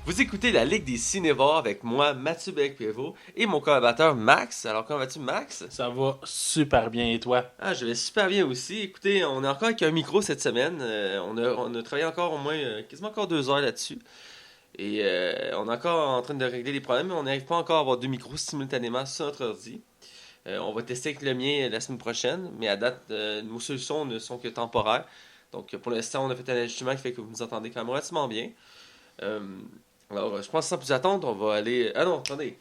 Vous écoutez la Ligue des Cinévores avec moi, Mathieu Bec-Prévost, et mon collaborateur Max. Alors, comment vas-tu, Max? Ça va super bien, et toi? Ah, je vais super bien aussi. Écoutez, on est encore avec un micro cette semaine. On a travaillé encore au moins, quasiment encore 2 heures là-dessus. Et on est encore en train de régler les problèmes, mais on n'arrive pas encore à avoir deux micros simultanément sur notre ordi. On va tester avec le mien la semaine prochaine, mais à date, nos solutions ne sont que temporaires. Donc, pour l'instant, on a fait un ajustement qui fait que vous nous entendez quand même relativement bien. Euh, alors, je pense que sans plus attendre, on va aller. Ah non, attendez.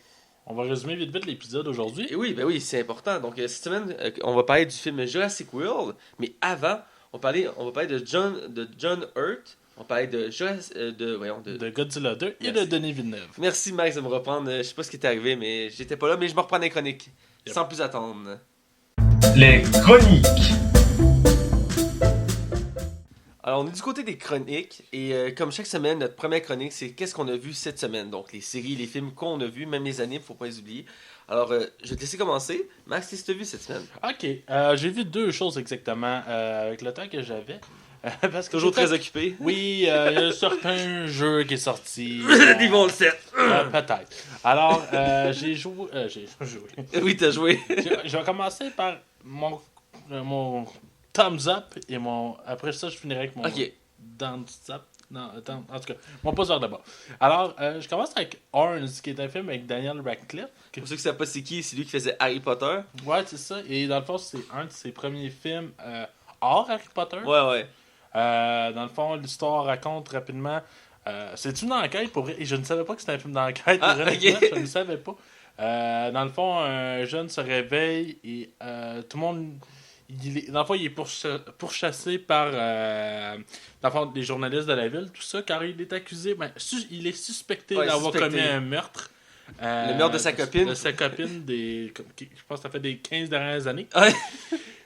On va résumer vite vite l'épisode Et aujourd'hui. oui, ben oui, c'est important. Donc, cette semaine, on va parler du film Jurassic World, mais avant, on va parler de John Hurt. On va parler de Jurassic. Voyons, De Godzilla 2 et de Merci. Denis Villeneuve. Merci, Max, de me reprendre. Je sais pas ce qui est arrivé, mais j'étais pas là, mais je me reprends des chroniques. Yep. Sans plus attendre. Les chroniques. Alors, on est du côté des chroniques, et comme chaque semaine, notre première chronique, c'est qu'est-ce qu'on a vu cette semaine. Donc, les séries, les films qu'on a vus, même les animes, faut pas les oublier. Alors, je vais te laisser commencer. Max, qu'est-ce que tu as vu cette semaine? Ok, j'ai vu deux choses exactement avec le temps que j'avais. Parce que Toujours j'étais- très occupé. Oui, il y a un certain jeu qui est sorti. Ils vont le 7. Peut-être. Alors, j'ai joué. J'ai joué. Oui, t'as joué. Je vais commencer par mon thumbs up et après ça, je finirai avec mon Ok. thumbs up. Non, attends, en tout cas, mon pouce vers le bas. Alors, je commence avec Orange, qui est un film avec Daniel Radcliffe. Pour ceux qui savent pas c'est qui, c'est lui qui faisait Harry Potter. Ouais, c'est ça. Et dans le fond, c'est un de ses premiers films hors Harry Potter. Ouais, ouais. Dans le fond, l'histoire raconte rapidement. C'est une enquête pour vrai. Et je ne savais pas que c'était un film d'enquête. Ah, Honnêtement, ok. je ne savais pas. Dans le fond, un jeune se réveille et tout le monde. Dans le fond, il est pourchassé par dans le fond, les journalistes de la ville, tout ça, car il est accusé. Il est suspecté Ouais, d'avoir suspecté. commis un meurtre. Le meurtre de sa copine. De sa copine, je pense que ça fait des 15 dernières années. Ouais.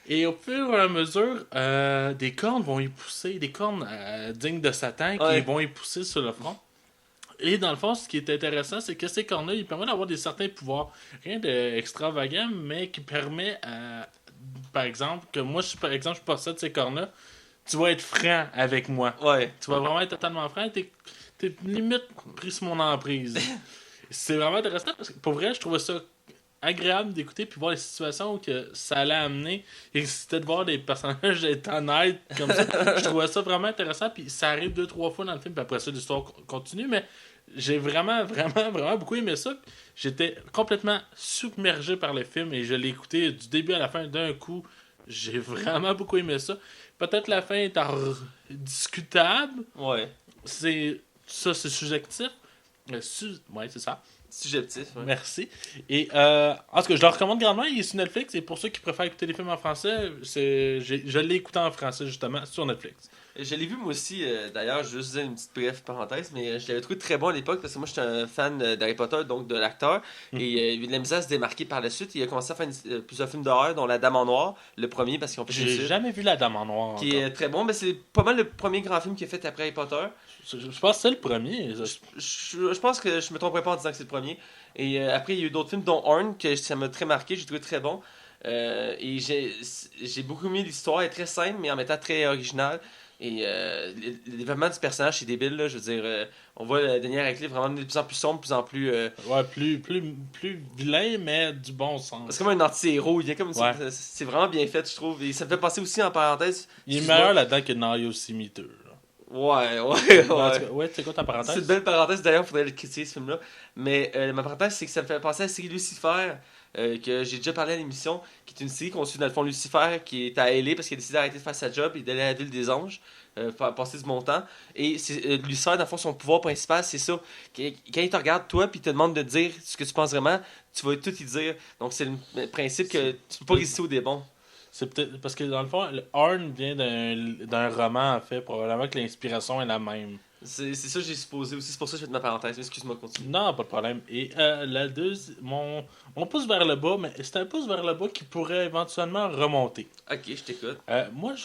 Et au fur et à mesure, des cornes vont y pousser, des cornes dignes de Satan qui Ouais. vont y pousser sur le front. Et dans le fond, ce qui est intéressant, c'est que ces cornes-là, ils permettent d'avoir des certains pouvoirs. Rien d'extravagant, mais qui permet, par exemple, que moi, si par exemple je possède ces cornes-là, tu vas être franc avec moi. Ouais. Tu vas vraiment être totalement franc. T'es limite pris sur mon emprise. C'est vraiment intéressant parce que pour vrai, je trouvais ça agréable d'écouter puis voir les situations que ça allait amener et c'était de voir des personnages être honnêtes comme ça. Je trouvais ça vraiment intéressant puis ça arrive 2-3 fois dans le film puis après ça l'histoire continue mais j'ai vraiment beaucoup aimé ça. J'étais complètement submergé par le film et je l'ai écouté du début à la fin d'un coup. J'ai vraiment beaucoup aimé ça. Peut-être la fin est discutable. Ouais. C'est subjectif. Ouais, c'est ça. Subjectif. Ouais. Merci. Et en tout cas, je le recommande grandement. Il est sur Netflix. Et pour ceux qui préfèrent écouter les films en français, je l'ai écouté en français justement sur Netflix. Je l'ai vu moi aussi, d'ailleurs, je vais juste dire une petite brève parenthèse, mais je l'avais trouvé très bon à l'époque parce que moi j'étais un fan d'Harry Potter, donc de l'acteur, et il a eu de la misère à se démarquer par la suite. Il a commencé à faire plusieurs films d'horreur, dont La Dame en Noir, le premier, parce qu'ils ont fait une J'ai suite, jamais vu La Dame en Noir. qui Encore. est très bon, mais c'est pas mal le premier grand film qu'il a fait après Harry Potter. Je pense que c'est le premier. Je pense que je me tromperai pas en disant que c'est le premier. Et après, il y a eu d'autres films, dont Horn, que ça m'a très marqué, j'ai trouvé très bon. Et j'ai beaucoup aimé l'histoire, elle est très simple, mais en même temps très originale. Et le développement du personnage, c'est débile, là. Je veux dire, on voit Daniel Radcliffe vraiment de plus en plus sombre, de plus en plus. Ouais, plus vilain, mais du bon sens. C'est comme un anti-héros. Il y a comme Ouais. c'est vraiment bien fait, je trouve. Et ça me fait penser aussi, en parenthèse. Il est excuse-moi. meilleur là-dedans que Nario Scimitar. Ouais, ouais, En tout ouais. cas, ouais, c'est quoi ta parenthèse? C'est une belle parenthèse, d'ailleurs, il faudrait le critiquer ce film-là. Mais ma parenthèse, c'est que ça me fait penser à la série Lucifer, que j'ai déjà parlé à l'émission, qui est une série qu'on suit dans le fond Lucifer, qui est à LA parce qu'il a décidé d'arrêter de faire sa job et d'aller à la ville des anges, passer du bon temps. Et Lucifer, dans le fond, son pouvoir principal, c'est ça. Quand il te regarde, toi, puis il te demande de dire ce que tu penses vraiment, tu vas tout y dire. Donc c'est le principe que tu peux pas résister au démon. C'est peut-être parce que dans le fond, le Horn vient d'un roman en fait, probablement que l'inspiration est la même. C'est ça que j'ai supposé aussi, c'est pour ça que je fais de ma parenthèse. Excuse-moi, continue. Non, pas de problème. Et mon pouce vers le bas, mais c'est un pouce vers le bas qui pourrait éventuellement remonter. Ok, je t'écoute. Moi,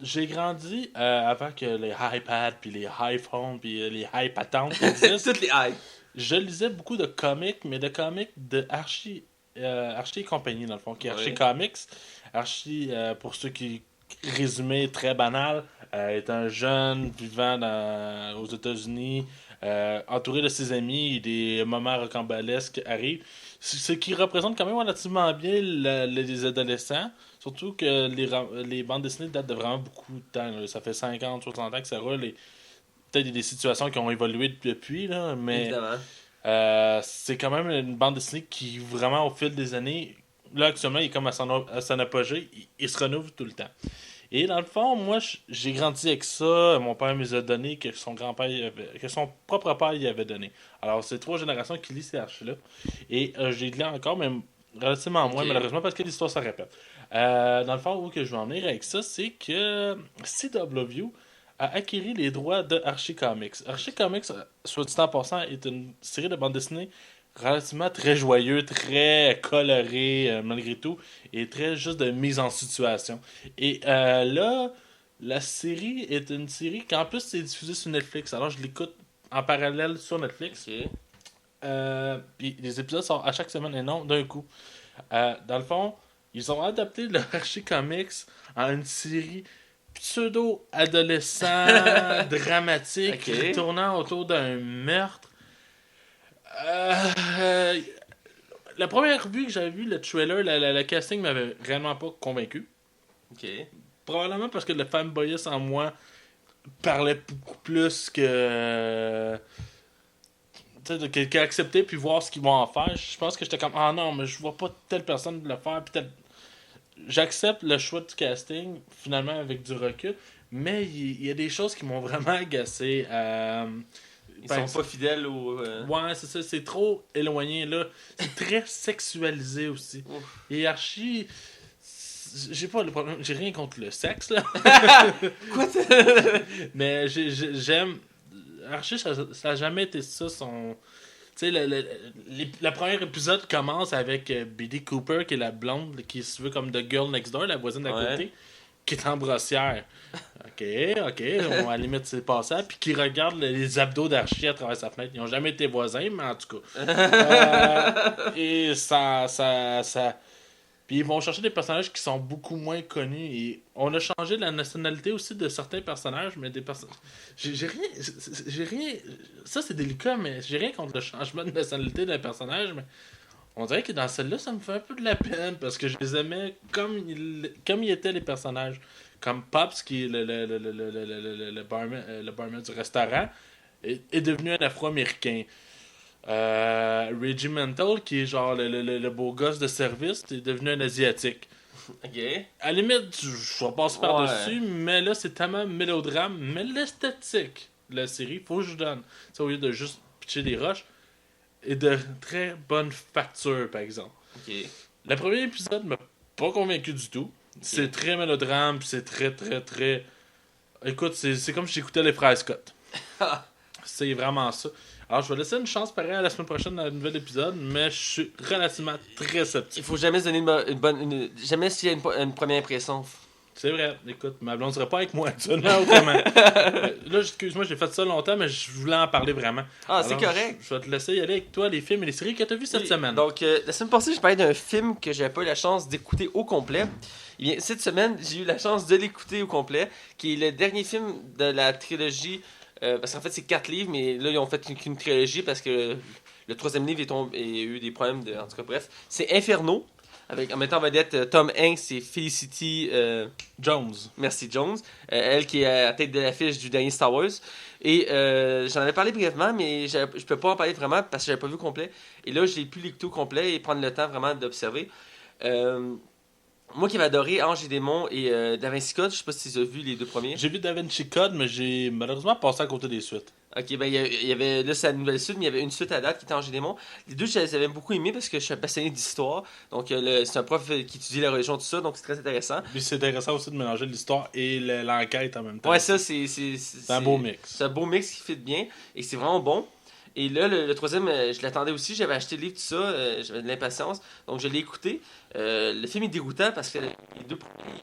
j'ai grandi avant que les iPads, puis les iPhones, puis les iPatantes existent. Toutes les high. Je lisais beaucoup de comics, mais de comics de Archie et compagnie, dans le fond, qui est Archie Ouais. Comics. Archie, pour ceux qui résumé très banal, est un jeune vivant aux États-Unis entouré de ses amis, et des moments rocambolesques arrivent. Ce qui représente quand même relativement bien les adolescents. Surtout que les bandes dessinées datent de vraiment beaucoup de temps. Là. Ça fait 50, 60 ans que ça roule. Et peut-être des situations qui ont évolué depuis, là, mais c'est quand même une bande dessinée qui, vraiment, au fil des années, là, actuellement, il est comme à son apogée. Il se renouvelle tout le temps. Et dans le fond, moi, j'ai grandi avec ça. Mon père me les a donné, que son grand-père, que son propre père y avait donné. Alors, c'est 3 générations qui lisent ces archives-là. Et j'ai lu encore, mais relativement moins, malheureusement, parce que l'histoire se répète. Dans le fond, où que je veux en venir avec ça, c'est que CW a acquis les droits de Archie Comics. Archie Comics, soit dit en passant, est une série de bandes dessinées relativement très joyeux, très coloré malgré tout, et très juste de mise en situation. Et là, la série est une série qui en plus c'est diffusée sur Netflix. Alors je l'écoute en parallèle sur Netflix. Puis les épisodes sortent à chaque semaine et non d'un coup. Dans le fond, ils ont adapté le Archie Comics en une série pseudo-adolescent dramatique tournant autour d'un meurtre. La première vue que j'avais vu, le trailer, le casting m'avait réellement pas convaincu. Probablement parce que le fanboyist en moi parlait beaucoup plus que. Qui acceptait puis voir ce qu'ils vont en faire. Je pense que j'étais comme ah non, mais je vois pas telle personne le faire. Puis j'accepte le choix du casting finalement avec du recul, mais il y a des choses qui m'ont vraiment agacé. Ils sont pas fidèles au... Ouais, c'est ça, c'est trop éloigné, là. C'est très sexualisé aussi. Et Archie... J'ai pas le problème... J'ai rien contre le sexe, là. Quoi mais j'aime... Archie, ça a jamais été ça, son... Tu sais, le premier épisode commence avec Billy Cooper, qui est la blonde, qui se veut comme The Girl Next Door, la voisine d'à côté, qui est en brossière. Ok, on va à la limite c'est passable. Puis qui regarde les abdos d'Archie à travers sa fenêtre. Ils n'ont jamais été voisins, mais en tout cas. Et ça. Puis ils vont chercher des personnages qui sont beaucoup moins connus. Et on a changé la nationalité aussi de certains personnages, mais des personnages. J'ai rien. Ça c'est délicat, mais j'ai rien contre le changement de nationalité d'un personnage, mais. On dirait que dans celle-là, ça me fait un peu de la peine parce que je les aimais comme ils étaient les personnages. Comme Pops, qui est le barman du restaurant, est devenu un Afro-Américain. Regimental, qui est genre le beau gosse de service, est devenu un Asiatique. À la limite, je repasse par-dessus, mais là, c'est tellement mélodrame. Mais l'esthétique de la série, faut que je donne. T'sais, au lieu de juste pitcher des roches, et de très bonne facture, par exemple. Le premier épisode m'a pas convaincu du tout. C'est très mélodrame, puis c'est très... Écoute, c'est comme si j'écoutais les frères Scott. C'est vraiment ça. Alors, je vais laisser une chance pareille à la semaine prochaine dans un nouvel épisode, mais je suis relativement très sceptique. Il faut jamais se donner une bonne... Jamais s'il y a une première impression. C'est vrai. Écoute, ma blonde serait pas avec moi actuellement, autrement. Là, excuse-moi, j'ai fait ça longtemps, mais je voulais en parler vraiment. Alors, c'est correct. Je vais te laisser y aller avec toi, les films et les séries que tu as vues cette semaine. Donc, la semaine passée, je parlais d'un film que j'avais pas eu la chance d'écouter au complet. Et bien, cette semaine, j'ai eu la chance de l'écouter au complet, qui est le dernier film de la trilogie. Parce qu'en fait, c'est 4 livres, mais là, ils ont fait qu'une trilogie parce que le 3e livre il y a eu des problèmes. En tout cas, bref. C'est Inferno. En mettant en vedette Tom Hanks et Felicity Jones. Merci, Jones. Elle qui est à la tête de l'affiche du dernier Star Wars. Et j'en avais parlé brièvement, mais je ne peux pas en parler vraiment parce que je n'avais pas vu au complet. Et là, j'ai pu l'écouter au complet et prendre le temps vraiment d'observer. Moi qui avais adoré Ange et Démons et Da Vinci Code, je sais pas si tu as vu les 2 premiers. J'ai vu Da Vinci Code, mais j'ai malheureusement passé à côté des suites. Ok, ben il y avait, là c'est la nouvelle suite, mais il y avait une suite à date qui était Ange et Démons. Les 2, je les avais beaucoup aimés parce que je suis passionné d'histoire. Donc c'est un prof qui étudie la religion, tout ça, donc c'est très intéressant. Puis c'est intéressant aussi de mélanger l'histoire et l'enquête en même temps. Ouais, ça c'est un beau mix. C'est un beau mix qui fit bien et c'est vraiment bon. Et là, le 3e, je l'attendais aussi. J'avais acheté le livre, tout ça. J'avais de l'impatience. Donc, je l'ai écouté. Le film est dégoûtant parce que les 2 premiers...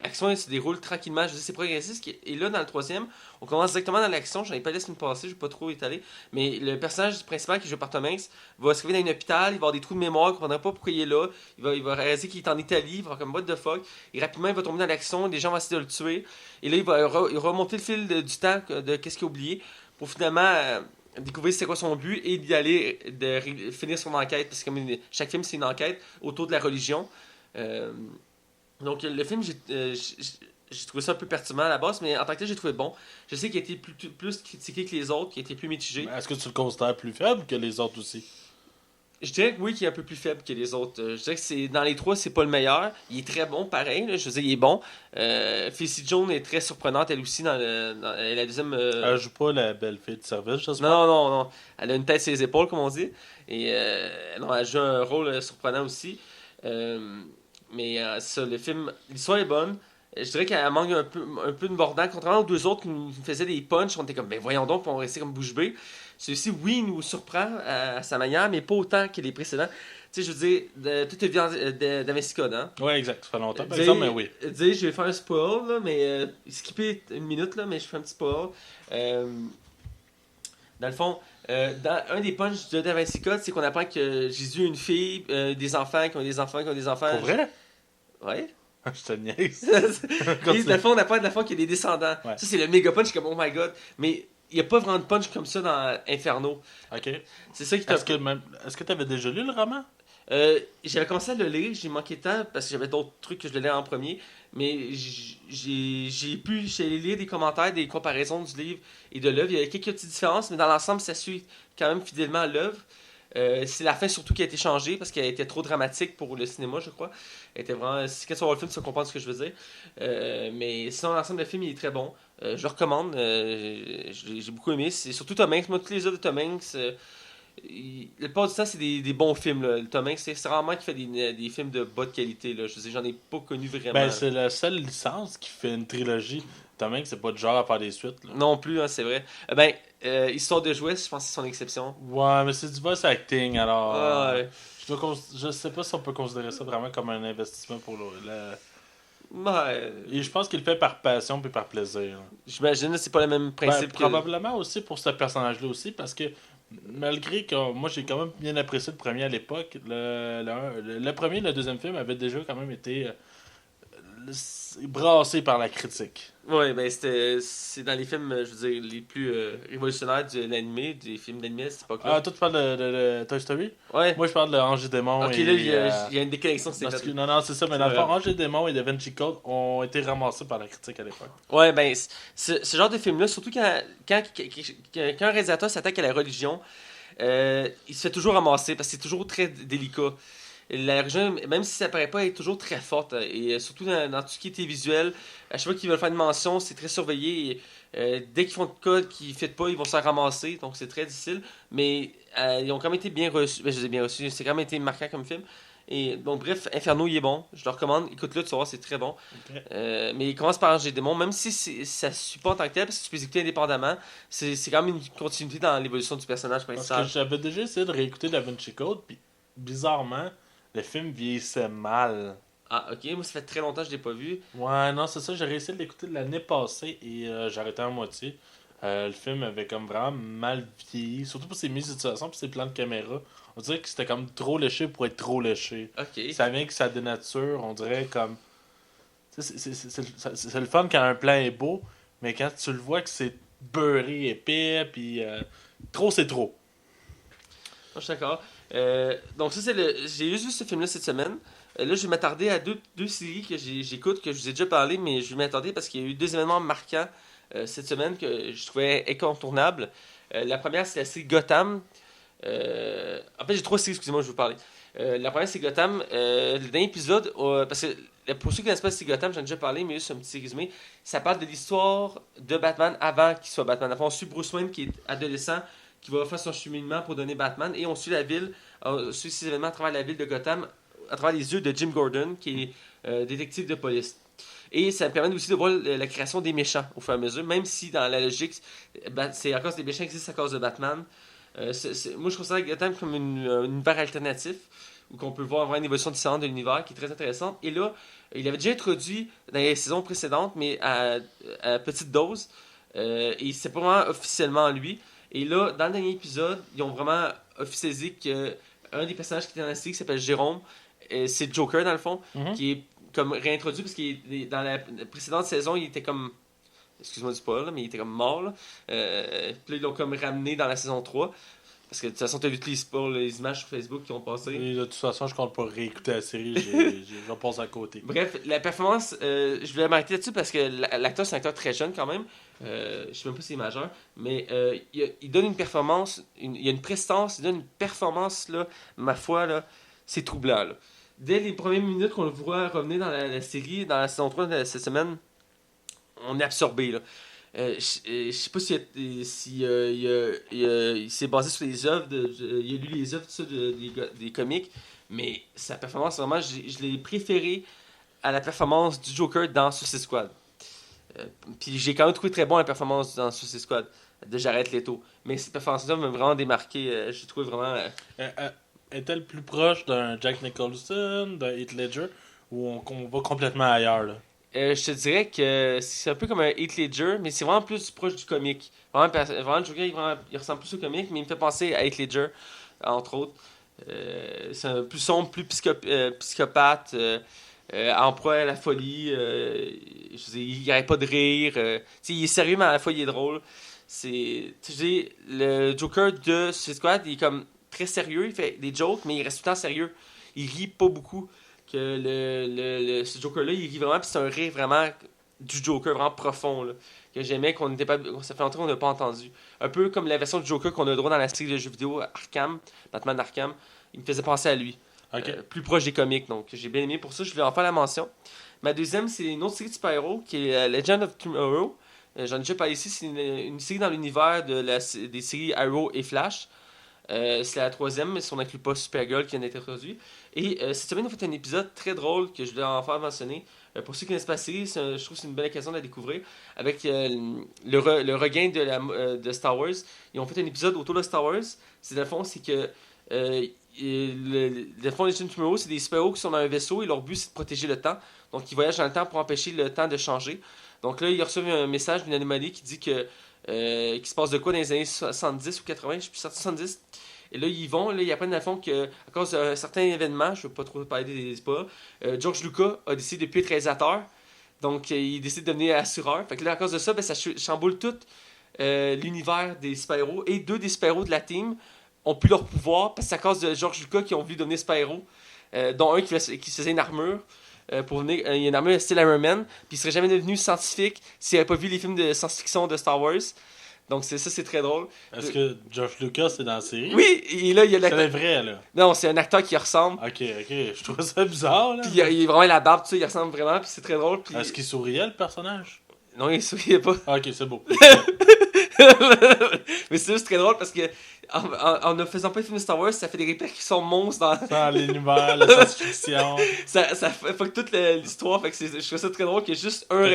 L'action se déroule tranquillement. Je dis, c'est progressif. Et là, dans le 3e, on commence directement dans l'action. J'en ai pas laissé me passer. Je vais pas trop étaler. Mais le personnage principal qui joue par Tom Hanks va se réveiller dans un hôpital. Il va avoir des trous de mémoire. Il ne comprendra pas pourquoi il est là. Il va réaliser qu'il est en Italie. Il va avoir comme what the fuck. Et rapidement, il va tomber dans l'action. Les gens vont essayer de le tuer. Et là, il va remonter le fil du temps de qu'est-ce qu'il a oublié. pour finalement découvrir c'est quoi son but et d'y aller, finir son enquête. Parce que chaque film, c'est une enquête autour de la religion. Donc, le film, j'ai trouvé ça un peu perturbant à la base, mais en tant que tel, j'ai trouvé bon. Je sais qu'il a été plus critiqué que les autres, qu'il a été plus mitigé. Est-ce que tu le considères plus faible que les autres aussi? Je dirais que oui, qu'il est un peu plus faible que les autres. Je dirais que dans les trois, c'est pas le meilleur. Il est très bon, pareil. Là, je veux dire, il est bon. Felicity Jones est très surprenante, elle aussi, dans la deuxième... Elle joue pas la belle fille de service, j'espère. Non. Elle a une tête sur les épaules, comme on dit. Et non, elle joue un rôle surprenant aussi. Mais ça, le film, l'histoire est bonne. Je dirais qu'elle manque un peu de mordant, contrairement aux deux autres qui nous faisaient des punchs. On était comme, ben voyons donc, puis on restait comme bouche bée. Celui-ci, oui, il nous surprend à sa manière, mais pas autant que les précédents. Tu sais, je veux dire, tout est bien d'Avinci Code, hein? Ouais, exact, ça fait longtemps, par exemple, mais oui. Dis, je vais faire un spoil, là, mais skipper une minute, là, mais je fais un petit spoil. Dans le fond, dans un des punchs de Davinci Code, c'est qu'on apprend que Jésus a une fille, des enfants qui ont des enfants qui ont des enfants. Pour vrai? Ouais. Je te niaise. Et dans le fond, on apprend qu'il y a des descendants. Ouais. Ça, c'est le méga punch, comme oh my god. Mais il n'y a pas vraiment de punch comme ça dans Inferno. Ok. C'est ça qui t'a. Est-ce que tu avais déjà lu le roman? J'avais commencé à le lire, j'ai manqué de temps parce que j'avais d'autres trucs que je lisais en premier. Mais j'ai pu lire des commentaires, des comparaisons du livre et de l'œuvre. Il y a quelques petites différences, mais dans l'ensemble, ça suit quand même fidèlement à l'œuvre. C'est la fin surtout qui a été changée parce qu'elle était trop dramatique pour le cinéma, je crois. Elle était vraiment. Quand tu vas voir le film, tu vas comprendre ce que je veux dire. Mais sinon, l'ensemble du film, il est très bon. Je le recommande. J'ai beaucoup aimé. C'est surtout Tom Hanks. Moi, toutes les œuvres de Tom Hanks. La plupart du temps, c'est des bons films. Là. Tom Hanks, c'est rarement qu'il fait des films de bas de qualité. Là. Je veux dire, j'en ai pas connu vraiment. Ben, c'est la seule licence qui fait une trilogie. Tom Hanks, c'est pas du genre à faire des suites. Là. Non plus, hein, c'est vrai. Histoire de jouer, je pense que c'est son exception. Ouais, mais c'est du voice acting, alors. Ouais. Je sais pas si on peut considérer ça vraiment comme un investissement pour le. Ouais. Et je pense qu'il le fait par passion puis par plaisir. J'imagine, c'est pas le même principe que... Probablement aussi pour ce personnage-là aussi, parce que malgré que moi j'ai quand même bien apprécié le premier à l'époque, le premier et le deuxième film avaient déjà quand même été brassés par la critique. Ouais, ben c'est dans les films, je veux dire, les plus révolutionnaires de l'animé, des films d'animé à cette époque-là. Ah, toi tu parles de Toy Story? Ouais. Moi je parle de Ange et Démon. Ok, et, là, il y a une déconnexion, c'est parce que, non, c'est ça, mais dans le fond, Ange et Démon et Da Vinci Code ont été ramassés par la critique à l'époque. Ouais, ben, ce genre de film-là, surtout quand un réalisateur s'attaque à la religion, il se fait toujours ramasser parce que c'est toujours très délicat. La religion, même si ça paraît pas, est toujours très forte. Et surtout dans tout ce qui est visuel, à chaque fois qu'ils veulent faire une mention, c'est très surveillé. Et, dès qu'ils font de code qui ne fit pas, ils vont se faire ramasser. Donc c'est très difficile. Mais ils ont quand même été bien reçus. Ben, je les ai bien reçus. C'est quand même été marquant comme film. Et donc, bref, Inferno, il est bon. Je le recommande. Écoute-le, tu vas voir, c'est très bon. Okay. Mais il commence par Ange et Démon, même si ça ne suit pas en tant que tel, parce que tu peux écouter indépendamment. C'est quand même une continuité dans l'évolution du personnage principal. Parce que j'avais déjà essayé de réécouter Da Vinci Code, puis bizarrement, le film vieillissait mal. Ah, ok. Moi, ça fait très longtemps que je l'ai pas vu. Ouais, non, c'est ça. J'ai réussi de l'écouter l'année passée et j'ai arrêté à moitié. Le film avait comme vraiment mal vieilli, surtout pour ses mises de situation et ses plans de caméra. On dirait que c'était comme trop léché pour être trop léché. Ok. Ça vient que ça dénature, on dirait comme... C'est le fun quand un plan est beau, mais quand tu le vois que c'est beurré, épais, puis trop c'est trop. Je suis d'accord. Donc, ça, j'ai juste vu ce film-là cette semaine. Là, je vais m'attarder à deux séries que j'écoute, que je vous ai déjà parlé, mais je vais m'attarder parce qu'il y a eu deux événements marquants cette semaine que je trouvais incontournables. La première, c'est la série Gotham. En fait, j'ai trois séries, excusez-moi, je vais vous parler. La première, c'est Gotham. Le dernier épisode, parce que pour ceux qui ne connaissent pas c'est Gotham, j'en ai déjà parlé, mais juste un petit résumé. Ça parle de l'histoire de Batman avant qu'il soit Batman. Enfin, on suit Bruce Wayne qui est adolescent, qui va faire son cheminement pour donner Batman, et on suit la ville, on suit ces événements à travers la ville de Gotham, à travers les yeux de Jim Gordon, qui est détective de police. Et ça me permet aussi de voir la création des méchants au fur et à mesure, même si dans la logique, c'est à cause des méchants existent à cause de Batman. Moi, je considère Gotham comme un univers alternatif, où on peut voir une évolution différente de l'univers, qui est très intéressante. Et là, il avait déjà introduit dans les saisons précédentes, mais à petite dose, et c'est pas vraiment officiellement lui. Et là, dans le dernier épisode, ils ont vraiment officialisé qu'un des personnages qui était dans la série, qui s'appelle Jérôme, c'est Joker dans le fond, qui est comme réintroduit parce que dans la précédente saison, il était comme excuse-moi du spoil, là, mais il était comme mort. Là. Puis là, ils l'ont comme ramené dans la saison 3. Parce que de toute façon, t'as vu tous les spoils, les images sur Facebook qui ont passé. Et de toute façon, je compte pas réécouter la série, je passe à côté. Bref, la performance, je voulais m'arrêter là-dessus parce que l'acteur, c'est un acteur très jeune quand même. Je sais même pas s'il est majeur, mais il donne une performance, il y a une prestance, il donne une performance, là, ma foi, là, c'est troublant. Là. Dès les premières minutes qu'on le voit revenir dans la série, dans la saison 3 de cette semaine, on est absorbé. Là. Je sais pas il s'est basé sur les œuvres, il a lu les œuvres tout ça, des comics, mais sa performance, vraiment, je l'ai préféré à la performance du Joker dans Suicide Squad. Puis j'ai quand même trouvé très bon la performance dans Suicide Squad de Jared Leto. Mais cette performance-là m'a vraiment démarqué. J'ai trouvé vraiment. Est-elle plus proche d'un Jack Nicholson, d'un Heath Ledger, ou on va complètement ailleurs là? Je te dirais que c'est un peu comme un Heath Ledger, mais c'est vraiment plus proche du comique. Vraiment le Joker, il ressemble plus au comique, mais il me fait penser à Heath Ledger, entre autres. C'est un plus sombre, plus psychopathe. En proie à la folie, il n'arrête pas de rire. Il est sérieux, mais à la fois il est drôle. Le Joker de Suicide Squad, il est comme très sérieux, il fait des jokes, mais il reste tout le temps sérieux. Il rit pas beaucoup. Que ce Joker-là, il rit vraiment, puis c'est un rire vraiment du Joker, vraiment profond. Là, que j'aimais, ça fait longtemps qu'on n'a pas entendu. Un peu comme la version du Joker qu'on a droit dans la série de jeux vidéo Arkham, Batman Arkham. Il me faisait penser à lui. Okay. Plus proche des comics, donc j'ai bien aimé pour ça, je voulais en faire la mention. Ma deuxième, c'est une autre série de super-héros qui est Legend of Tomorrow. J'en ai déjà parlé ici, c'est une série dans l'univers des séries Arrow et Flash. C'est la troisième, mais si on n'inclut pas Supergirl qui vient d'être introduit. Et cette semaine, on fait un épisode très drôle que je voulais en faire mentionner. Pour ceux qui connaissent pas la série, je trouve que c'est une belle occasion de la découvrir. Avec le regain de Star Wars. Ils ont fait un épisode autour de Star Wars. Dans le fond, c'est que le fond des Legend of Tomorrow, c'est des super-héros qui sont dans un vaisseau et leur but c'est de protéger le temps. Donc ils voyagent dans le temps pour empêcher le temps de changer. Donc là, ils reçoivent un message d'une anomalie qui dit que qu'il se passe de quoi dans les années 70 ou 80, je suis plus certain 70. Et là, ils vont, là, ils apprennent à fond qu'à cause d'un certain événement, je ne veux pas trop parler des spoilers, George Lucas a décidé de plus être réalisateur. Donc, il décide de devenir assureur. Fait que là, à cause de ça, ça chamboule tout l'univers des super-héros. Et deux des super-héros de la team ont plus leur pouvoir parce que c'est à cause de George Lucas qui ont voulu devenir super-héros. Dont un qui se faisait une armure. Pour venir, il y a une armure style Iron Man. Puis il serait jamais devenu scientifique s'il n'avait pas vu les films de science-fiction de Star Wars. Donc c'est très drôle. Est-ce que George Lucas est dans la série? Oui, et là il y a l'acteur. C'est vrai là. Non, c'est un acteur qui ressemble. Ok, je trouve ça bizarre là. Puis il est vraiment la barbe, tu sais, il ressemble vraiment, puis c'est très drôle. Puis... Est-ce qu'il souriait le personnage? Non, il souriait pas. Ok, c'est beau. Mais c'est juste très drôle parce que en ne faisant pas le film de Star Wars, ça fait des répercussions monstres dans l'univers, la science-fiction. ça fuck toute l'histoire, fait que je trouve ça très drôle qu'il y a juste un.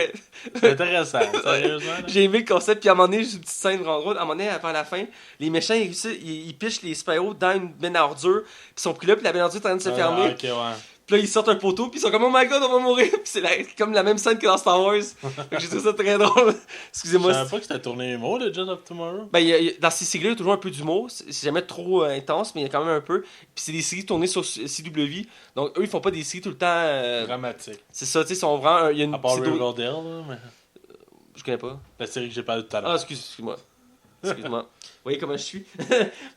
C'est intéressant, sérieusement. Là. J'ai aimé le concept, puis à un moment donné, juste une petite scène vraiment drôle. À un moment donné, avant la fin, les méchants, ils pichent les super-héros dans une benne à ordures, puis ils sont pris là, puis la benne à ordures est en train de se fermer. Ok, ouais. Puis là, ils sortent un poteau, puis ils sont comme, oh my god, on va mourir. Puis c'est comme la même scène que dans Star Wars. Donc j'ai trouvé ça très drôle. Excusez-moi. Je savais pas que c'était tourné humour, le Legend of Tomorrow. Ben, dans ces séries-là, il y a toujours un peu d'humour. C'est jamais trop intense, mais il y a quand même un peu. Puis c'est des séries tournées sur CW. Donc eux, ils font pas des séries tout le temps. Dramatique. C'est ça, tu sais, ils sont vraiment. Il y a une. À part Riverdale, là, mais. Je connais pas. La série que j'ai parlé tout à l'heure. Ah, excuse-moi. Excuse-moi. Vous voyez comment je suis.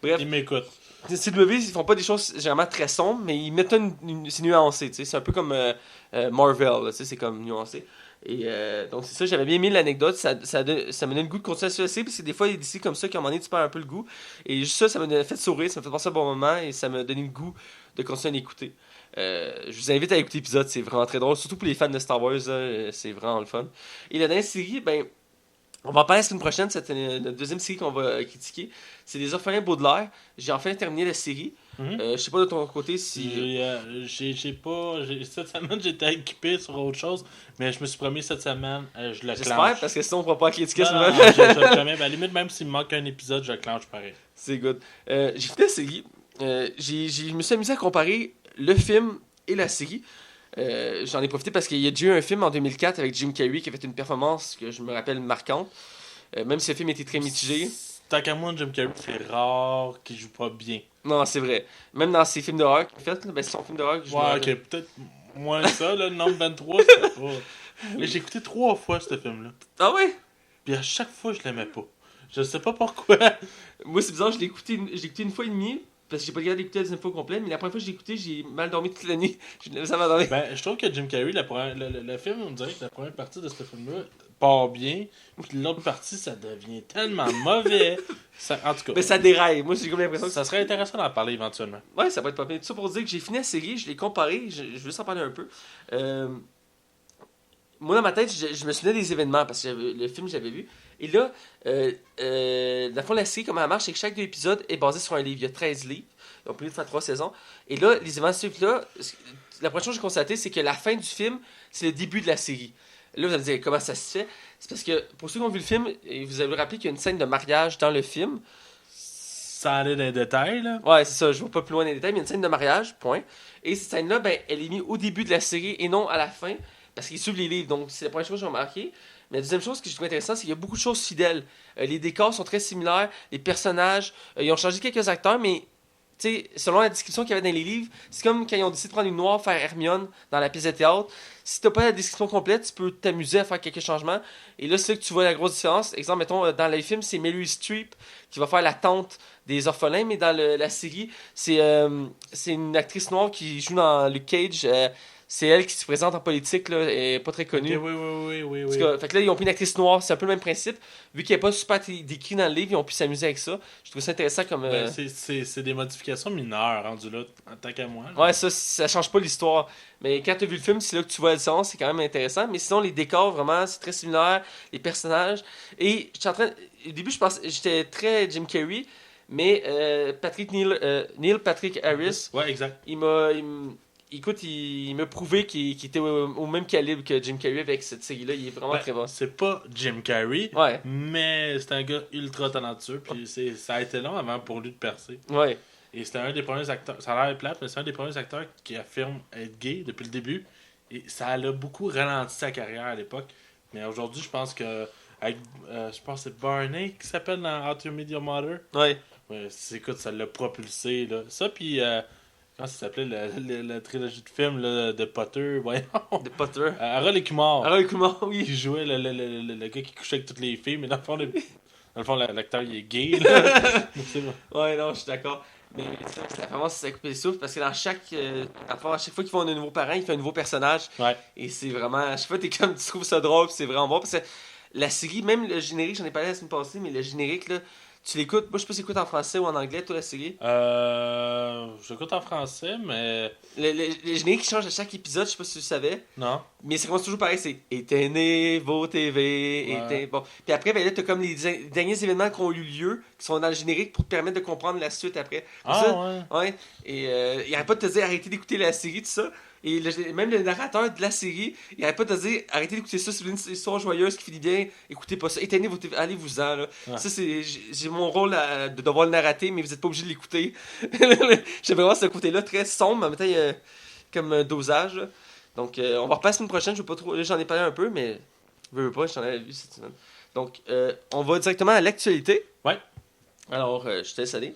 Bref. Il m'écoute. CW, ils font pas des choses généralement très sombres, mais ils mettent c'est nuancé, tu sais. C'est un peu comme Marvel, tu sais, c'est comme nuancé. Et donc c'est ça, j'avais bien aimé l'anecdote, ça me donnait le goût de continuer à se laisser, parce que des fois il y a des séries comme ça qu'à un moment donné tu perds un peu le goût. Et juste ça m'a fait sourire, ça m'a fait passer un bon moment, et ça m'a donné le goût de continuer à l'écouter. Je vous invite à écouter l'épisode, c'est vraiment très drôle, surtout pour les fans de Star Wars, c'est vraiment le fun. Et la dernière série, ben... On va en parler la semaine prochaine, c'est notre deuxième série qu'on va critiquer. C'est Les Orphelins Baudelaire. J'ai enfin terminé la série. Je sais pas de ton côté si... Cette semaine, j'étais équipé sur autre chose, mais je me suis promis cette semaine, je le clenche. J'espère, parce que sinon on ne pourra pas critiquer ce moment. À la limite, même s'il me manque un épisode, je le clenche pareil. C'est good. J'ai fait la série. Je me suis amusé à comparer le film et la série. J'en ai profité parce qu'il y a déjà eu un film en 2004 avec Jim Carrey qui a fait une performance que je me rappelle marquante. Même si le film était très mitigé. Tant qu'à moi, Jim Carrey, c'est rare qu'il joue pas bien. Non, c'est vrai. Même dans ses films d'horreur qu'il a fait, ben, c'est son film d'horreur que je ok, peut-être moins ça, là, le nombre 23, c'était pas... Mais j'ai écouté 3 fois ce film-là. Ah ouais? Puis à chaque fois, je l'aimais pas. Je sais pas pourquoi. Moi, c'est bizarre, je l'ai écouté une fois et demie, parce que j'ai pas regardé l'écouter la deuxième fois au complet, mais la première fois que je l'ai écouté, j'ai mal dormi toute la nuit. Ça m'a dormi. Ben, je trouve que Jim Carrey, le film, on dirait que la première partie de ce film-là part bien, puis l'autre partie, ça devient tellement mauvais. En tout cas, Mais ça déraille. Moi, j'ai comme l'impression que ça serait intéressant d'en parler éventuellement. ouais, ça va être pas bien. Tout ça pour dire que j'ai fini la série, je l'ai comparé, je veux juste en parler un peu. Moi, dans ma tête, je me souvenais des événements, parce que le film, j'avais vu. Et là, dans le fond, la série, comment elle marche, c'est que chaque deux épisodes est basé sur un livre. Il y a 13 livres. Ils ont pu de faire 3 saisons. Et là, les événements de ce livre-là, la première chose que j'ai constaté, c'est que la fin du film, c'est le début de la série. Là, vous allez me dire comment ça se fait. C'est parce que, pour ceux qui ont vu le film, et vous avez rappelé qu'il y a une scène de mariage dans le film. Ça allait dans les détails, là. Ouais, c'est ça, je vais pas plus loin dans les détails, mais il y a une scène de mariage, point. Et cette scène-là, ben, elle est mise au début de la série et non à la fin, parce qu'ils suivent les livres. Donc, c'est la première chose que j'ai remarqué. Mais la deuxième chose que je trouve intéressante, c'est qu'il y a beaucoup de choses fidèles. Les décors sont très similaires, les personnages, ils ont changé quelques acteurs, mais tu sais, selon la description qu'il y avait dans les livres, c'est comme quand ils ont décidé de prendre une noire faire Hermione dans la pièce de théâtre. Si t'as pas la description complète, tu peux t'amuser à faire quelques changements. Et là, c'est là que tu vois la grosse différence. Exemple, mettons, dans les films, c'est Meryl Streep qui va faire la tante des orphelins, mais dans la série, c'est une actrice noire qui joue dans Luke Cage. C'est elle qui se présente en politique, là, elle est pas très connue. Ok, oui. En tout cas, fait que là, ils ont pris une actrice noire, c'est un peu le même principe. Vu qu'il n'y a pas super décrit dans le livre, ils ont pu s'amuser avec ça. Je trouve ça intéressant comme. Ben, c'est des modifications mineures rendues là, en tant qu'à moi. Là. Ouais, ça change pas l'histoire. Mais quand tu as vu le film, c'est là que tu vois la différence, c'est quand même intéressant. Mais sinon, les décors, vraiment, c'est très similaire. Les personnages. Et j'étais en train. Au début, j'étais très Jim Carrey, mais Neil Patrick Harris, Ouais, exact. Écoute, il m'a prouvé qu'il était au même calibre que Jim Carrey avec cette série-là. Il est vraiment Ben, très bon. c'est pas Jim Carrey, Ouais, mais c'est un gars ultra talentueux, puis ça a été long avant pour lui de percer. ouais. Et c'était un des premiers acteurs, ça a l'air plate, mais c'est un des premiers acteurs qui affirme être gay depuis le début. Et ça a beaucoup ralenti sa carrière à l'époque. Mais aujourd'hui, je pense que je pense que c'est Barney qui s'appelle dans How to Meet Your Mother. Ouais. Ouais, écoute, ça l'a propulsé. Là. Ça, puis comment ça s'appelait la trilogie de films là, de Potter, voyons. De Potter. Harold et Kumar. Alors, comment, oui. Qui jouait le gars qui couchait avec toutes les filles, mais dans le fond l'acteur il est gay. Là. C'est bon. Ouais, non, je suis d'accord. Mais ça vraiment, ça couper le souffle parce que dans à chaque fois qu'ils font un nouveau parent, il fait un nouveau personnage. Ouais. Et c'est vraiment. À chaque fois, t'es comme, tu trouves ça drôle, pis c'est vraiment bon. Parce que la série, même le générique, j'en ai parlé la semaine passée, mais le générique, là, tu l'écoutes. Moi, je sais pas si tu l'écoutes en français ou en anglais, toi, la série. J'écoute en français, mais. Le générique change à chaque épisode, je sais pas si tu le savais. Non. Mais ça commence toujours pareil, c'est éteignez vos TV, Ouais. bon. Puis après, ben là, t'as comme les derniers événements qui ont eu lieu, qui sont dans le générique pour te permettre de comprendre la suite après. Pour Ah, ça, ouais. ouais. Et il arrête pas de te dire arrêtez d'écouter la série, tout ça. Et même le narrateur de la série, il arrête pas de te dire arrêtez d'écouter ça, c'est une histoire joyeuse qui finit bien, écoutez pas ça, éteignez vos TV, allez-vous-en, là. Ouais. Ça, j'ai mon rôle de devoir le narrater, mais vous êtes pas obligé de l'écouter. J'ai vraiment ce côté-là très sombre, mais en même temps, il y a comme un dosage, là. Donc, on va repasser la semaine prochaine. Je veux pas trop. Là, j'en ai parlé un peu, mais je veux pas, j'en avais vu cette semaine. Donc, on va directement à l'actualité. Ouais. Alors, je te laisse aller.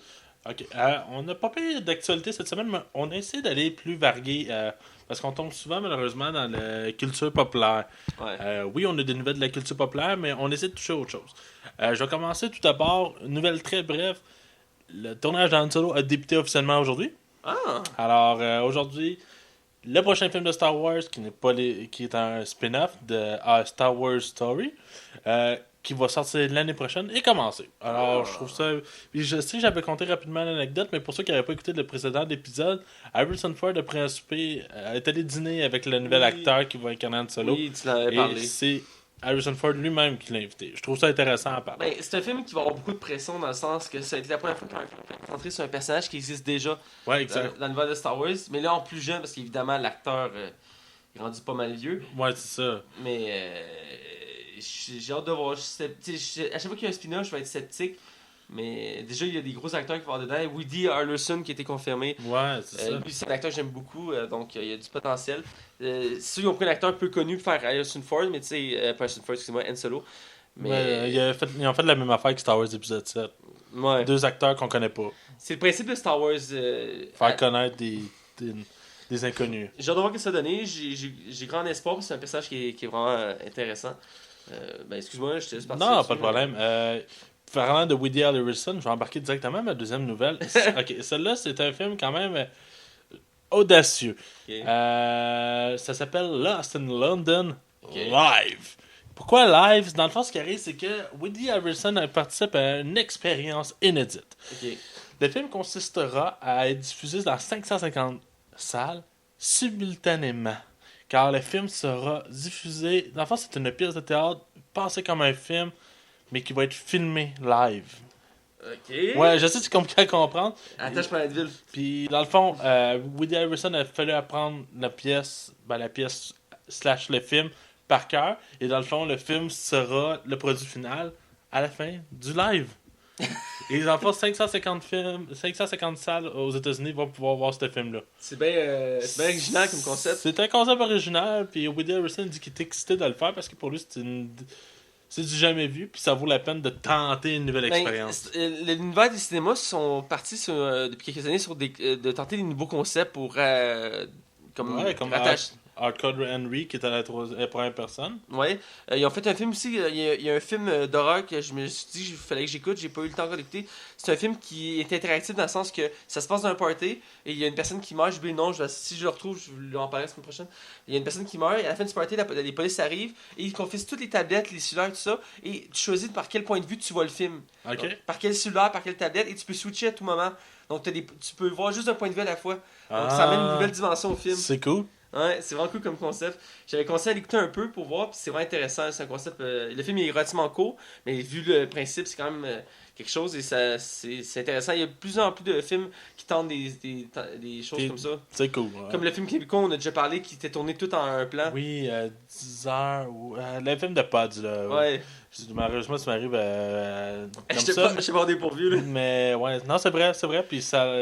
Ok. On n'a pas payé d'actualité cette semaine, mais on a essayé d'aller plus varier. Parce qu'on tombe souvent, malheureusement, dans la culture populaire. Ouais. Oui, on a des nouvelles de la culture populaire, mais on essaie de toucher à autre chose. Je vais commencer tout d'abord. Une nouvelle très brève. Le tournage d'Han Solo a débuté officiellement aujourd'hui. Ah! Alors, aujourd'hui, le prochain film de Star Wars, qui est un spin-off de Star Wars Story, qui va sortir l'année prochaine, est commencé. Alors, je trouve ça... Puis je sais, j'avais compté rapidement l'anecdote, mais pour ceux qui n'avaient pas écouté le précédent épisode, Harrison Ford, après un souper, est allé dîner avec le nouvel acteur qui va incarner Han Solo. Oui, tu en avais Et parlé. c'est Harrison Ford lui-même qui l'a invité. Je trouve ça intéressant à parler. Ben, c'est un film qui va avoir beaucoup de pression dans le sens que ça a été la première fois qu'on va concentrer sur un personnage qui existe déjà Ouais, exact. dans l'univers de Star Wars. Mais là, en plus jeune, parce qu'évidemment, l'acteur est rendu pas mal vieux. Ouais, c'est ça. Mais j'ai hâte de voir. À chaque fois qu'il y a un spin-off, je vais être sceptique. Mais déjà, il y a des gros acteurs qui vont avoir dedans. Woody Harrelson qui a été confirmé. Ouais, c'est ça. Lui, c'est un acteur que j'aime beaucoup, donc il y a du potentiel. C'est sûr qu'ils ont pris un acteur peu connu pour faire Harrison Ford, mais tu sais, pas Harrison Ford, excuse-moi, Han Solo. Mais Ouais, ils ont fait la même affaire que Star Wars épisode 7. ouais. Deux acteurs qu'on connaît pas. C'est le principe de Star Wars. Faire connaître des inconnus. J'ai hâte de voir ce que ça va donner. J'ai grand espoir parce que c'est un personnage qui est vraiment intéressant. Excuse-moi, je te laisse partir Non, là-dessus, pas de problème. Parlant de Woody Harrelson, je vais embarquer directement à ma deuxième nouvelle. Ok, celle-là, c'est un film quand même audacieux. Ok. Ça s'appelle Lost in London Ok. Live. Pourquoi live? Dans le fond, ce qui arrive, c'est que Woody Harrelson participe à une expérience inédite. Ok. Le film consistera à être diffusé dans 550 salles simultanément. Car le film sera diffusé. Dans le fond, c'est une pièce de théâtre pensée comme un film, mais qui va être filmé live. Ok. Ouais, je sais que c'est compliqué à comprendre. Attends, je prends la ville. Puis, dans le fond, Woody Harrelson a fallu apprendre la pièce / le film par cœur. Et dans le fond, le film sera le produit final à la fin du live. Et dans le fond, 550 salles aux États-Unis vont pouvoir voir ce film-là. C'est bien original comme concept. C'est un concept original. Puis Woody Harrelson dit qu'il est excité de le faire parce que pour lui, c'est du jamais vu. Puis ça vaut la peine de tenter une nouvelle expérience. L'univers des cinémas sont partis depuis quelques années sur de tenter des nouveaux concepts pour comme rattacher. Hardcore Henry qui est à la première personne. Ouais. Ils ont fait un film aussi. Il y a un film d'horreur que je me suis dit qu'il fallait que j'écoute. J'ai pas eu le temps encore d'écouter. C'est un film qui est interactif dans le sens que ça se passe dans un party et il y a une personne qui meurt. J'oublie le nom. Si je le retrouve, je vais en parler la semaine prochaine. Il y a une personne qui meurt et à la fin du party, les polices arrivent et ils confisquent toutes les tablettes, les cellulaires, tout ça. Et tu choisis par quel point de vue tu vois le film. Ok. Donc, par quel cellulaire, par quelle tablette et tu peux switcher à tout moment. Donc tu peux voir juste un point de vue à la fois. Donc ça amène une nouvelle dimension au film. C'est cool. Ouais, c'est vraiment cool comme concept. J'avais commencé à l'écouter un peu pour voir, puis c'est vraiment intéressant. C'est un concept. Le film est relativement court, mais vu le principe, c'est quand même quelque chose et c'est intéressant. Il y a de plus en plus de films qui tentent des choses comme ça. C'est cool. Ouais. Comme le film québécois, on a déjà parlé, qui était tourné tout en un plan. Oui, 10 heures. Le film de Pods, là. Ouais. Malheureusement, ça m'arrive comme Je ça. t'ai pas dépourvu, là. Mais ouais, non, c'est vrai. Puis ça.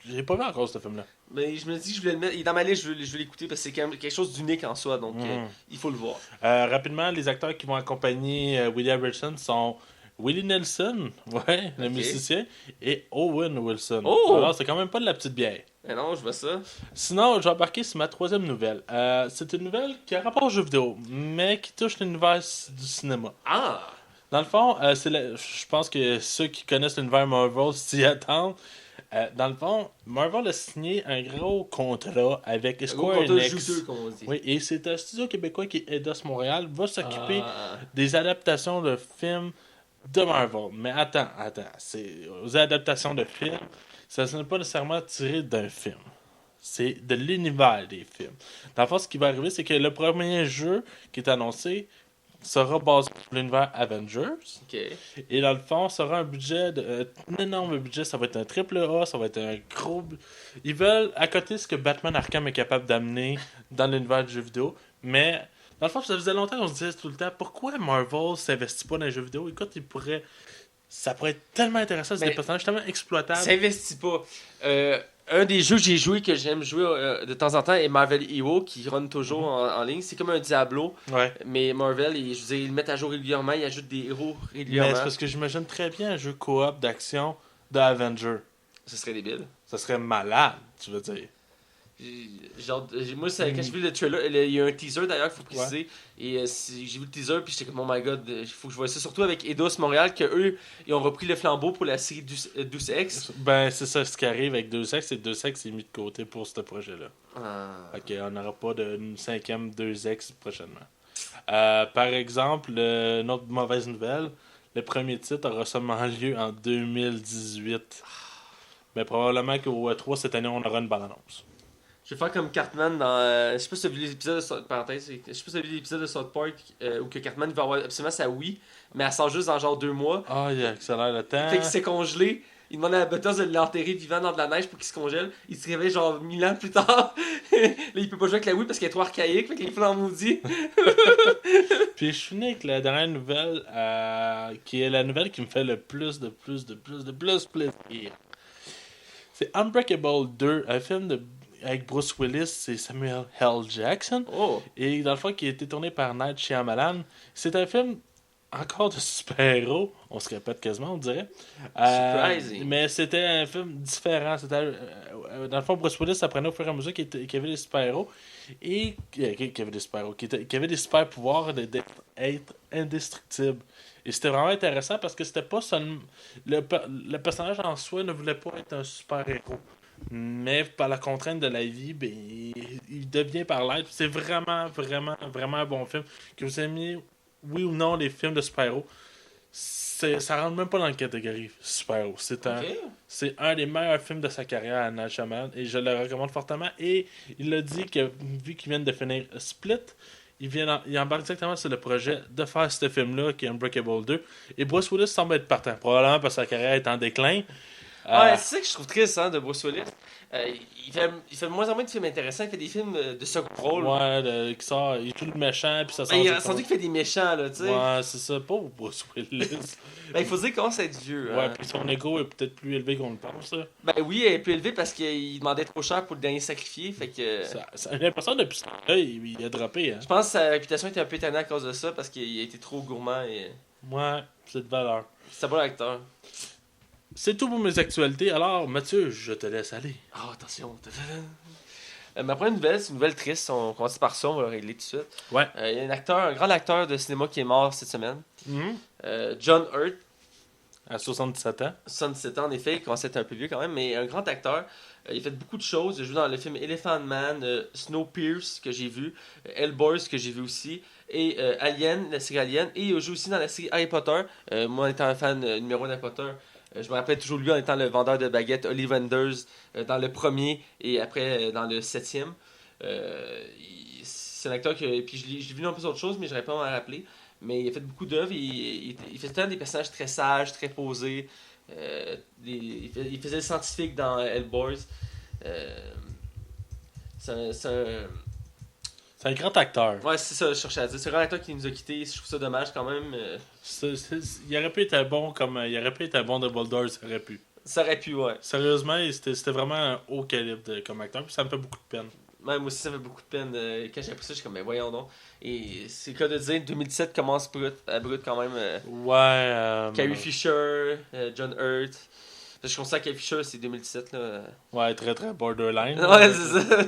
J'ai pas vu encore ce film-là. Mais je me dis que je voulais le mettre. Il est dans ma liste, je veux l'écouter parce que c'est quand même quelque chose d'unique en soi, donc il faut le voir. Rapidement, les acteurs qui vont accompagner Woody Harrelson sont Willie Nelson, le musicien, et Owen Wilson. Oh! Alors, c'est quand même pas de la petite bière. Mais non, je vois ça. Sinon, je vais embarquer sur ma troisième nouvelle. C'est une nouvelle qui a rapport aux jeux vidéo, mais qui touche l'univers du cinéma. Ah! Dans le fond, je pense que ceux qui connaissent l'univers Marvel s'y attendent. Dans le fond, Marvel a signé un gros contrat avec Square Enix. Juteux, comme on dit. Oui, et c'est un studio québécois qui est Eidos Montréal, va s'occuper des adaptations de films de Marvel. Mais attends, c'est aux adaptations de films, ça n'est pas nécessairement tiré d'un film. C'est de l'univers des films. Dans le fond, ce qui va arriver, c'est que le premier jeu qui est annoncé sera basé sur l'univers Avengers. Ok. Et dans le fond, ça aura un budget, un énorme budget. Ça va être un triple A, ça va être un gros. Ils veulent à côté ce que Batman Arkham est capable d'amener dans l'univers du jeu vidéo. Mais dans le fond, ça faisait longtemps qu'on se disait tout le temps pourquoi Marvel s'investit pas dans les jeux vidéo. Écoute, ça pourrait être tellement intéressant, c'est des personnages tellement exploitables. S'investit pas. Un des jeux que j'ai joué, que j'aime jouer de temps en temps, est Marvel Hero, qui run toujours en ligne. C'est comme un Diablo, Ouais. mais Marvel, je veux dire, ils le mettent à jour régulièrement, ils ajoutent des héros Mais régulièrement. c'est parce que j'imagine très bien un jeu coop d'action de Avenger. Ce serait débile. Ça serait malade, tu veux dire. Moi, quand j'ai vu le trailer, il y a un teaser d'ailleurs, il faut préciser. Et j'ai vu le teaser, puis j'étais comme, oh my god, il faut que je voie ça. Surtout avec Eidos Montréal, qu'eux, ils ont repris le flambeau pour la série Deus Ex. Ben, c'est ça ce qui arrive avec Deus Ex, c'est que Deus Ex est mis de côté pour ce projet-là. Ok, on n'aura pas d'une cinquième Deus Ex prochainement. Par exemple, une autre mauvaise nouvelle, le premier titre aura seulement lieu en 2018. Mais probablement qu'au E3 cette année, on aura une bande-annonce. Je vais faire comme Cartman dans. Je sais pas si tu as vu l'épisode de South parenthèse, je sais pas si tu as vu l'épisode de South Park où que Cartman va avoir absolument sa Wii, mais elle sort juste dans genre 2 mois. Ah, il accélère le temps. Fait qu'il s'est congelé. Il demande à la Butters de l'enterrer vivant dans de la neige pour qu'il se congèle. Il se réveille genre 1000 ans plus tard. Là, il peut pas jouer avec la Wii parce qu'elle est trop archaïque. Fait qu'il est plein maudit. Puis je finis avec la dernière nouvelle, qui est la nouvelle qui me fait le plus plaisir. C'est Unbreakable 2, un film avec Bruce Willis et Samuel L. Jackson. Oh! Et dans le fond, qui a été tourné par Night Shyamalan. C'est un film encore de super-héros. On se répète quasiment, on dirait. Surprising. Mais c'était un film différent. Dans le fond, Bruce Willis apprenait au fur et à mesure qu'il y avait des super-héros. Et qu'il y avait des super-héros. Qu'il y avait des super-pouvoirs d'être indestructible. Et c'était vraiment intéressant parce que c'était pas seulement. Le personnage en soi ne voulait pas être un super-héros. Mais par la contrainte de la vie, ben, il devient par l'être. C'est vraiment, vraiment, vraiment un bon film. Que vous aimiez, oui ou non, les films de super-héros, ça rentre même pas dans la catégorie super-héros. C'est un des meilleurs films de sa carrière à Night Shyamalan et je le recommande fortement. Et il a dit que, vu qu'il vient de finir Split, il embarque exactement sur le projet de faire ce film-là, qui est Unbreakable 2. Et Bruce Willis semble être partant. Probablement parce que sa carrière est en déclin. Ouais, c'est ça que je trouve triste de Bruce Willis. Il fait de moins en moins de films intéressants. Il fait des films de second rôle. Ouais, qui sort, il joue le méchant, puis ça sort. Il a senti qu'il fait des méchants, là, tu sais. Ouais, c'est ça, pauvre Bruce Willis. Il faut dire qu'il commence à être vieux. Ouais, puis son ego est peut-être plus élevé qu'on le pense, là. Ben oui, elle est plus élevée parce qu'il demandait trop cher pour le dernier sacrifié. Fait que. J'ai l'impression depuis ce temps-là, il a droppé. Hein. Je pense que sa réputation était un peu étonnée à cause de ça parce qu'il a été trop gourmand et. Ouais, c'est de valeur. C'est un bon acteur. C'est tout pour mes actualités, alors Mathieu, je te laisse aller. Oh, attention. Ma première nouvelle, c'est une nouvelle triste. On commence par ça, on va le régler tout de suite. Ouais. Il y a un grand acteur de cinéma qui est mort cette semaine. Mm-hmm. John Hurt. À 77 ans. 77 ans, en effet, il commence à être un peu vieux quand même, mais un grand acteur. Il a fait beaucoup de choses. Il a joué dans le film Elephant Man, Snowpiercer, que j'ai vu, Hellboy, que j'ai vu aussi, et Alien, la série Alien, et il a joué aussi dans la série Harry Potter. Moi, en étant un fan numéro d'Harry Potter, je me rappelle toujours lui en étant le vendeur de baguettes Ollivanders dans le premier et après dans le septième. C'est un acteur que. Puis je l'ai vu dans plusieurs autres choses, mais je n'aurais pas à m'en rappeler. Mais il a fait beaucoup d'œuvres. Il fait tout le temps des personnages très sages, très posés. Il faisait le scientifique dans Hellboy. C'est un grand acteur. Ouais, c'est ça, je cherchais à dire. C'est un grand acteur qui nous a quittés. Je trouve ça dommage quand même. Il aurait pu être bon comme. Il aurait pu être un bon Dumbledore, ça aurait pu. Ça aurait pu, ouais. Sérieusement, c'était vraiment un haut calibre comme acteur, puis ça me fait beaucoup de peine. Ouais, moi aussi, ça fait beaucoup de peine. Quand j'ai appris ça, je suis comme, mais voyons donc. Et c'est le cas de dire, 2017 commence brut quand même. Ouais. Carrie Fisher, John Hurt. Parce que je considère que Carrie Fisher, c'est 2017, là. Ouais, très très borderline. Ouais, c'est ça.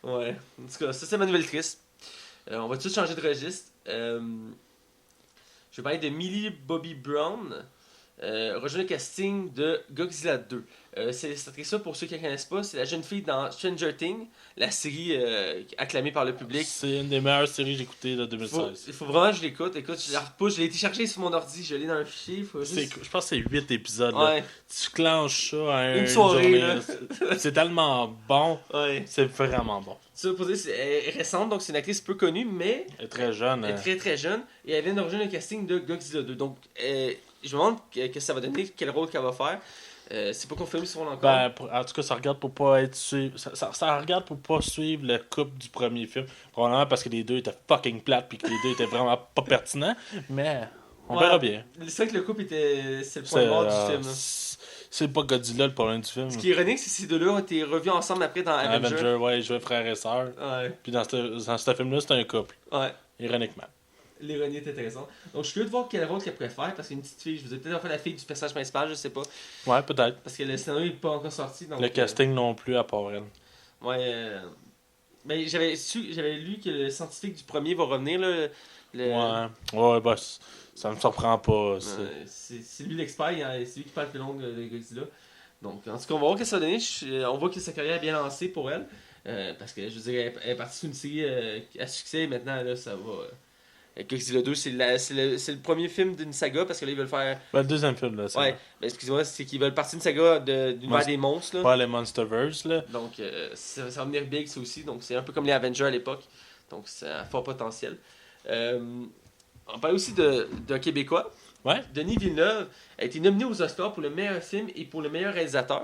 Ouais. En tout cas, ça, c'est ma nouvelle triste. On va tout de suite changer de registre. Je vais parler de Millie Bobby Brown. Rejoint le casting de Godzilla 2. Cette actrice-là, pour ceux qui ne la connaissent pas, c'est la jeune fille dans Stranger Things, la série acclamée par le public. C'est une des meilleures séries que j'ai écoutées de 2016. Il faut vraiment que je l'écoute. Écoute, je la repousse, je l'ai téléchargé sur mon ordi, je l'ai dans un fichier. Je pense que c'est 8 épisodes. Ouais. Là. Tu clenches ça à une soirée. Journée, c'est tellement bon. Ouais. C'est vraiment bon. Ça, pour dire, elle est récente, donc c'est une actrice peu connue, mais. Elle est très jeune. Elle est très très jeune. Et elle vient de rejoindre le casting de Godzilla 2. Donc, je me demande ce que ça va donner, quel rôle qu'elle va faire. C'est pas confirmé sur encore. En tout cas, ça regarde pour pas être ça regarde pour pas suivre le couple du premier film. Probablement parce que les deux étaient fucking plates puis que les deux étaient vraiment pas pertinents. Mais on verra bien. C'est vrai que le couple c'est le point mort du film. C'est pas Godzilla le problème du film. Ce qui est ironique, c'est que ces deux-là ont été revus ensemble après dans Avenger. Ouais, ils jouaient frère et sœur. Ouais. Puis dans ce film-là, c'était un couple. Ouais. Ironiquement. L'ironie est intéressante. Donc je suis curieux de voir quel rôle qu'elle pourrait faire, parce qu'une petite fille, je vous ai peut-être fait la fille du personnage principal, je sais pas. Ouais, peut-être. Parce que le scénario n'est pas encore sorti. Donc, le casting non plus, à part elle. Ouais. Mais j'avais lu que le scientifique du premier va revenir, là. Ouais, bah, ça me surprend pas. C'est lui l'expert, c'est lui qui parle le plus long de Godzilla. Donc, en tout cas, on va voir ce que ça va donner. On voit que sa carrière est bien lancée pour elle. Parce que, je veux dire, elle est partie sur une série à succès, et maintenant, là, ça va. Godzilla 2, c'est le premier film d'une saga, parce que là, ils veulent faire. Le deuxième film, là. Ouais, ben, excusez-moi, c'est qu'ils veulent partir d'une saga d'univers des monstres, là. Pas les Monsterverse, là. Donc, ça va venir big, ça aussi. Donc, c'est un peu comme les Avengers à l'époque. Donc, c'est un fort potentiel. On parle aussi d'un Québécois. Ouais. Denis Villeneuve a été nominé aux Oscars pour le meilleur film et pour le meilleur réalisateur.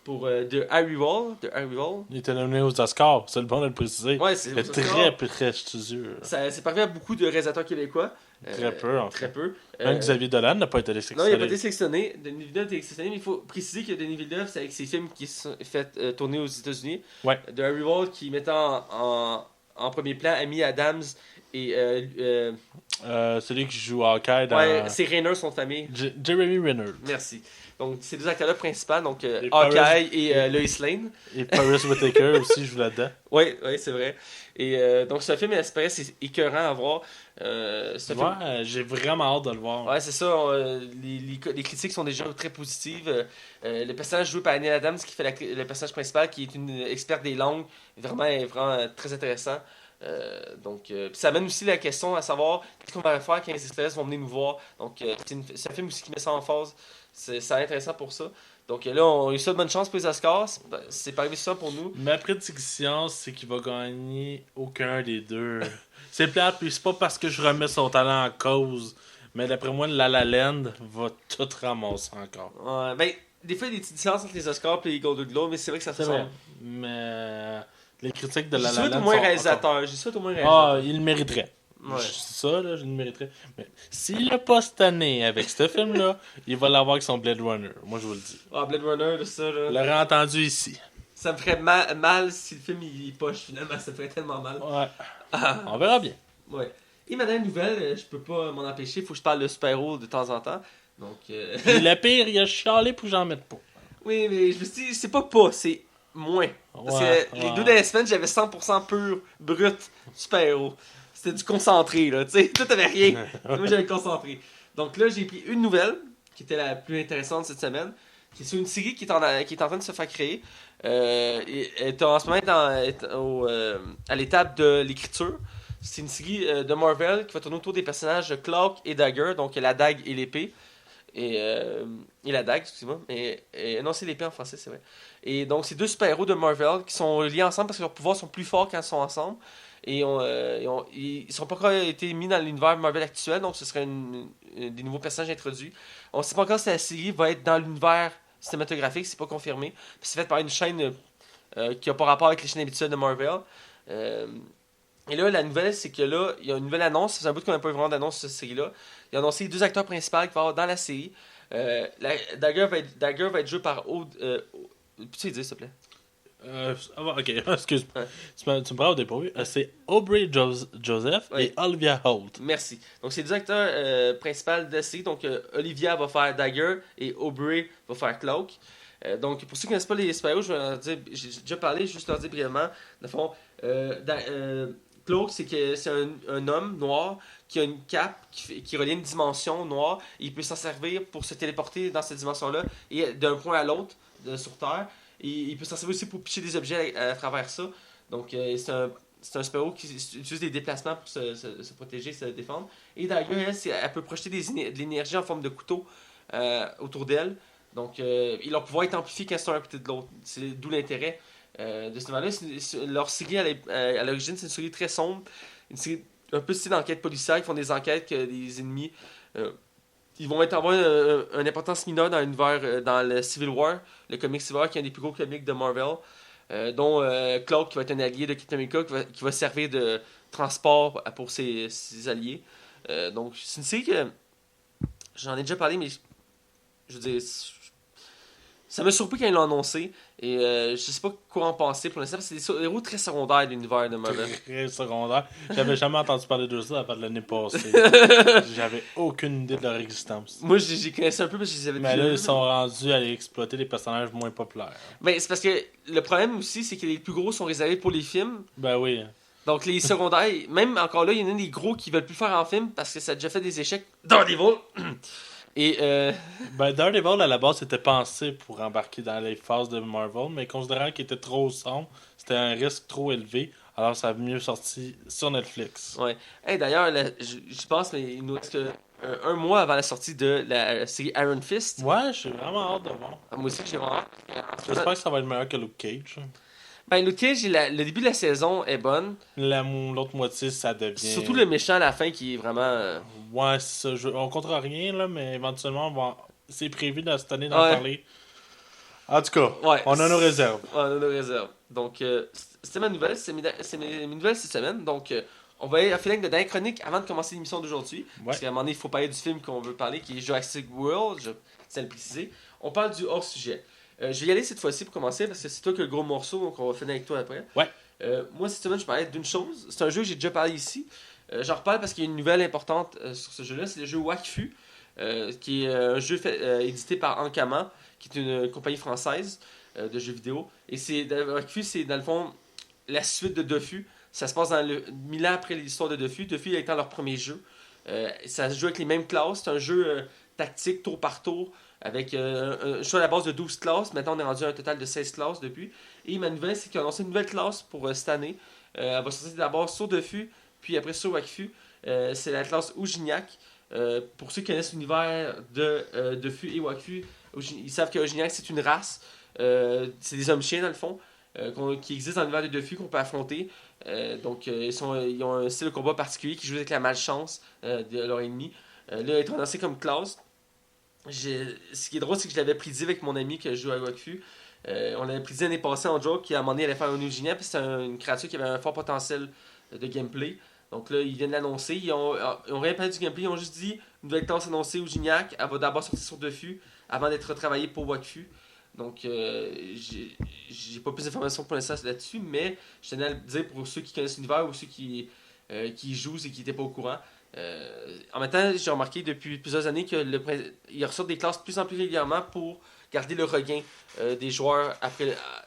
Pour The Arrival. Il était nominé aux Oscars, c'est le bon de le préciser. Ouais, c'est très prestigieux. C'est parfait à beaucoup de réalisateurs québécois. Très peu, en fait. Très peu. Même Xavier Dolan n'a pas été sélectionné. Non, il n'a pas été sélectionné. Denis Villeneuve a été sélectionné, mais il faut préciser que Denis Villeneuve, c'est avec ses films qui sont fait tourner aux États-Unis. Ouais. The Arrival qui mettait en premier plan Amy Adams et Celui qui joue Hawkeye dans... Ouais, c'est Raynor, son famille. Jeremy Renner. Merci. Donc, ces deux acteurs-là principaux, donc Et Hawkeye Paris- et Lois Lane. Et Paris Whittaker aussi joue là-dedans. Oui, c'est vrai. Et donc, ce film, c'est écœurant à voir. C'est un film- Ouais, j'ai vraiment hâte de le voir. Ouais, c'est ça. Les critiques sont déjà très positives. Le personnage joué par Neil Adams, qui fait le personnage principal, qui est une experte des langues, vraiment très intéressant. Puis ça amène aussi la question à savoir qu'est-ce qu'on va faire quand les extraterrestres vont venir nous voir. Donc, c'est un film aussi qui met ça en phase. C'est intéressant pour ça. Donc là, on a eu ça de bonne chance pour les Oscars. C'est pas arrivé ça pour nous. Ma prédiction, c'est qu'il va gagner aucun des deux. C'est plate, puis c'est pas parce que je remets son talent en cause. Mais d'après moi, La La Land va tout ramasser encore. Ouais, ben, des fois, il y a des petites différences entre les Oscars et les Golden Globes, mais c'est vrai que ça se C'est vrai. ressemble. Mais les critiques de J'ai La La souhaite Land au moins sont réalisateur. J'ai souhaite au moins réalisateur. Ah, il le mériterait. Ouais. Ça, là, je le mériterais. Mais s'il l'a pas cette année avec ce film-là, il va l'avoir avec son Blade Runner. Moi, je vous le dis. Ah, Blade Runner, ça, Vous là. l'aurez entendu ici. Ça me ferait mal si le film il poche finalement. Ça me ferait tellement mal. Ouais. Ah, On verra bien. ouais. Et ma dernière nouvelle, je peux pas m'en empêcher. Faut que je parle de super-héros de temps en temps. Donc, Puis le pire, il a chialé pour que j'en mette pas. oui, mais je me suis dit, c'est pas, c'est moins. Parce Ouais, que les ouais. 2 dernières semaines, j'avais 100% pur, brut, super-héros. C'était du concentré, là, tu sais, tout avait rien. Moi, j'avais concentré. Donc là, j'ai pris une nouvelle, qui était la plus intéressante cette semaine, qui est sur une série qui est en train de se faire créer. Elle est en ce moment à l'étape de l'écriture. C'est une série de Marvel qui va tourner autour des personnages Cloak et Dagger, donc la dague et l'épée. Et la dague, excusez-moi. Non, c'est l'épée en français, c'est vrai. Et donc, c'est deux super-héros de Marvel qui sont liés ensemble parce que leurs pouvoirs sont plus forts quand ils sont ensemble. Et ils sont pas encore été mis dans l'univers Marvel actuel, donc ce serait des nouveaux personnages introduits. On sait pas encore si la série va être dans l'univers cinématographique, c'est pas confirmé. Puis c'est fait par une chaîne qui a pas rapport avec les chaînes habituelles de Marvel. Et là, la nouvelle, c'est que là, il y a une nouvelle annonce. Ça fait un bout qu'on n'a pas eu vraiment d'annonce sur cette série-là. Ils ont annoncé les deux acteurs principaux qui vont avoir dans la série. Dagger va être joué par peux-tu le dire, s'il te plaît? Ok, excuse-moi. Ouais. Tu me prends au dépourvu. C'est Aubrey Joseph Oui. et Olivia Holt. Merci. Donc, c'est les deux acteurs principaux de la série. Donc, Olivia va faire Dagger et Aubrey va faire Cloak. Donc, pour ceux qui ne connaissent pas les super-héros, je vais leur dire, j'ai déjà parlé, juste leur dire brièvement. Dans le fond, Cloak, c'est un homme noir qui a une cape qui relie une dimension noire. Et il peut s'en servir pour se téléporter dans cette dimension-là et d'un point à l'autre sur Terre. Et il peut s'en servir aussi pour picher des objets à travers ça. Donc, c'est un super-héros qui utilise des déplacements pour se protéger, se défendre. Et Dagger, elle peut projeter de l'énergie en forme de couteau autour d'elle. Donc, et leur pouvoir est amplifié quand ils sont un côté de l'autre. C'est d'où l'intérêt de ce moment-là. Leur série, à l'origine, c'est une série très sombre. Une série un peu style d'enquête policière. Ils font des enquêtes que les ennemis... ils vont avoir une importance mineure dans l'univers, dans le Civil War, le comic Civil War, qui est un des plus gros comics de Marvel, dont Cloak, qui va être un allié de Captain America, qui va servir de transport pour ses alliés. Donc, c'est une série que j'en ai déjà parlé, mais je veux dire, ça m'a surpris quand ils l'ont annoncé. Et je sais pas quoi en penser pour l'instant, parce que c'est des héros très secondaires de l'univers de Marvel. Très secondaire. J'avais jamais entendu parler de ça à part de l'année passée. J'avais aucune idée de leur existence. Moi, j'ai connaissais un peu parce que je les avais Mais déjà là, vus. ils sont rendus à aller exploiter des personnages moins populaires. Ben, c'est parce que le problème aussi, c'est que les plus gros sont réservés pour les films. Ben oui. Donc les secondaires, même encore là, il y en a des gros qui veulent plus faire en film parce que ça a déjà fait des échecs. Daredevil! Et Ben Daredevil, à la base, c'était pensé pour embarquer dans les phases de Marvel, mais considérant qu'il était trop sombre, c'était un risque trop élevé, alors ça a mieux sorti sur Netflix. ouais. Hey, d'ailleurs, je pense mais il nous reste que un mois avant la sortie de la série Iron Fist. Ouais, j'ai vraiment hâte de voir. Moi aussi, j'ai vraiment. J'espère que ça va être meilleur que Luke Cage. Ben, Luke Cage, le début de la saison est bonne. L'autre moitié, ça devient... Surtout le méchant à la fin qui est vraiment. Ouais, c'est ça. On comptera rien, là, mais éventuellement, c'est prévu cette année d'en Ouais. parler. En tout cas, Ouais. on a nos réserves. Ouais, on a nos réserves. Donc, c'était ma nouvelle. C'est mes nouvelles cette semaine. Donc, on va aller finir avec de dernière chronique avant de commencer l'émission d'aujourd'hui. Parce qu'à un moment donné, il faut parler du film qu'on veut parler, qui est Jurassic World. Je tiens à le préciser. On parle du hors-sujet. Je vais y aller cette fois-ci pour commencer parce que c'est toi qui as le gros morceau, donc on va finir avec toi après. Ouais. Moi, cette semaine, je parlais d'une chose. C'est un jeu que j'ai déjà parlé ici. J'en reparle parce qu'il y a une nouvelle importante sur ce jeu-là. C'est le jeu Wakfu, qui est un jeu édité par Ankama, qui est une compagnie française de jeux vidéo. Et Wakfu, c'est dans le fond la suite de Dofus. Ça se passe dans 1000 ans après l'histoire de Dofus. Dofus étant leur premier jeu. Ça se joue avec les mêmes classes. C'est un jeu tactique tour par tour avec un choix à la base de 12 classes. Maintenant, on est rendu à un total de 16 classes depuis. Et ma nouvelle, c'est qu'ils ont lancé une nouvelle classe pour cette année. Elle va sortir d'abord sur Dofus, puis après sur Wakfu. C'est la classe Ujignac. Pour ceux qui connaissent l'univers de Dofus et Wakfu, ils savent que Ujignac, c'est une race. C'est des hommes-chiens, dans le fond, qui existent dans l'univers de Dofus, qu'on peut affronter. Ils ont un style de combat particulier qui joue avec la malchance de leur ennemi. Là, être lancé comme classe. Ce qui est drôle, c'est que je l'avais prédit avec mon ami que je joue à Wakfu. On l'avait prédit l'année passée en joke, qui à un moment donné allait faire un Ujignac, puis c'était une créature qui avait un fort potentiel de gameplay. Donc là, ils viennent l'annoncer. Ils ont rien parlé du gameplay, ils ont juste dit une nouvelle classe annoncée Ujignac. Elle va d'abord sortir sur Dofus avant d'être retravaillée pour Wakfu. Donc, j'ai pas plus d'informations pour l'instant là-dessus, mais je tenais à le dire pour ceux qui connaissent l'univers ou ceux qui jouent et qui n'étaient pas au courant. En même temps, j'ai remarqué depuis plusieurs années qu'ils ressortent des classes de plus en plus régulièrement pour garder le regain des joueurs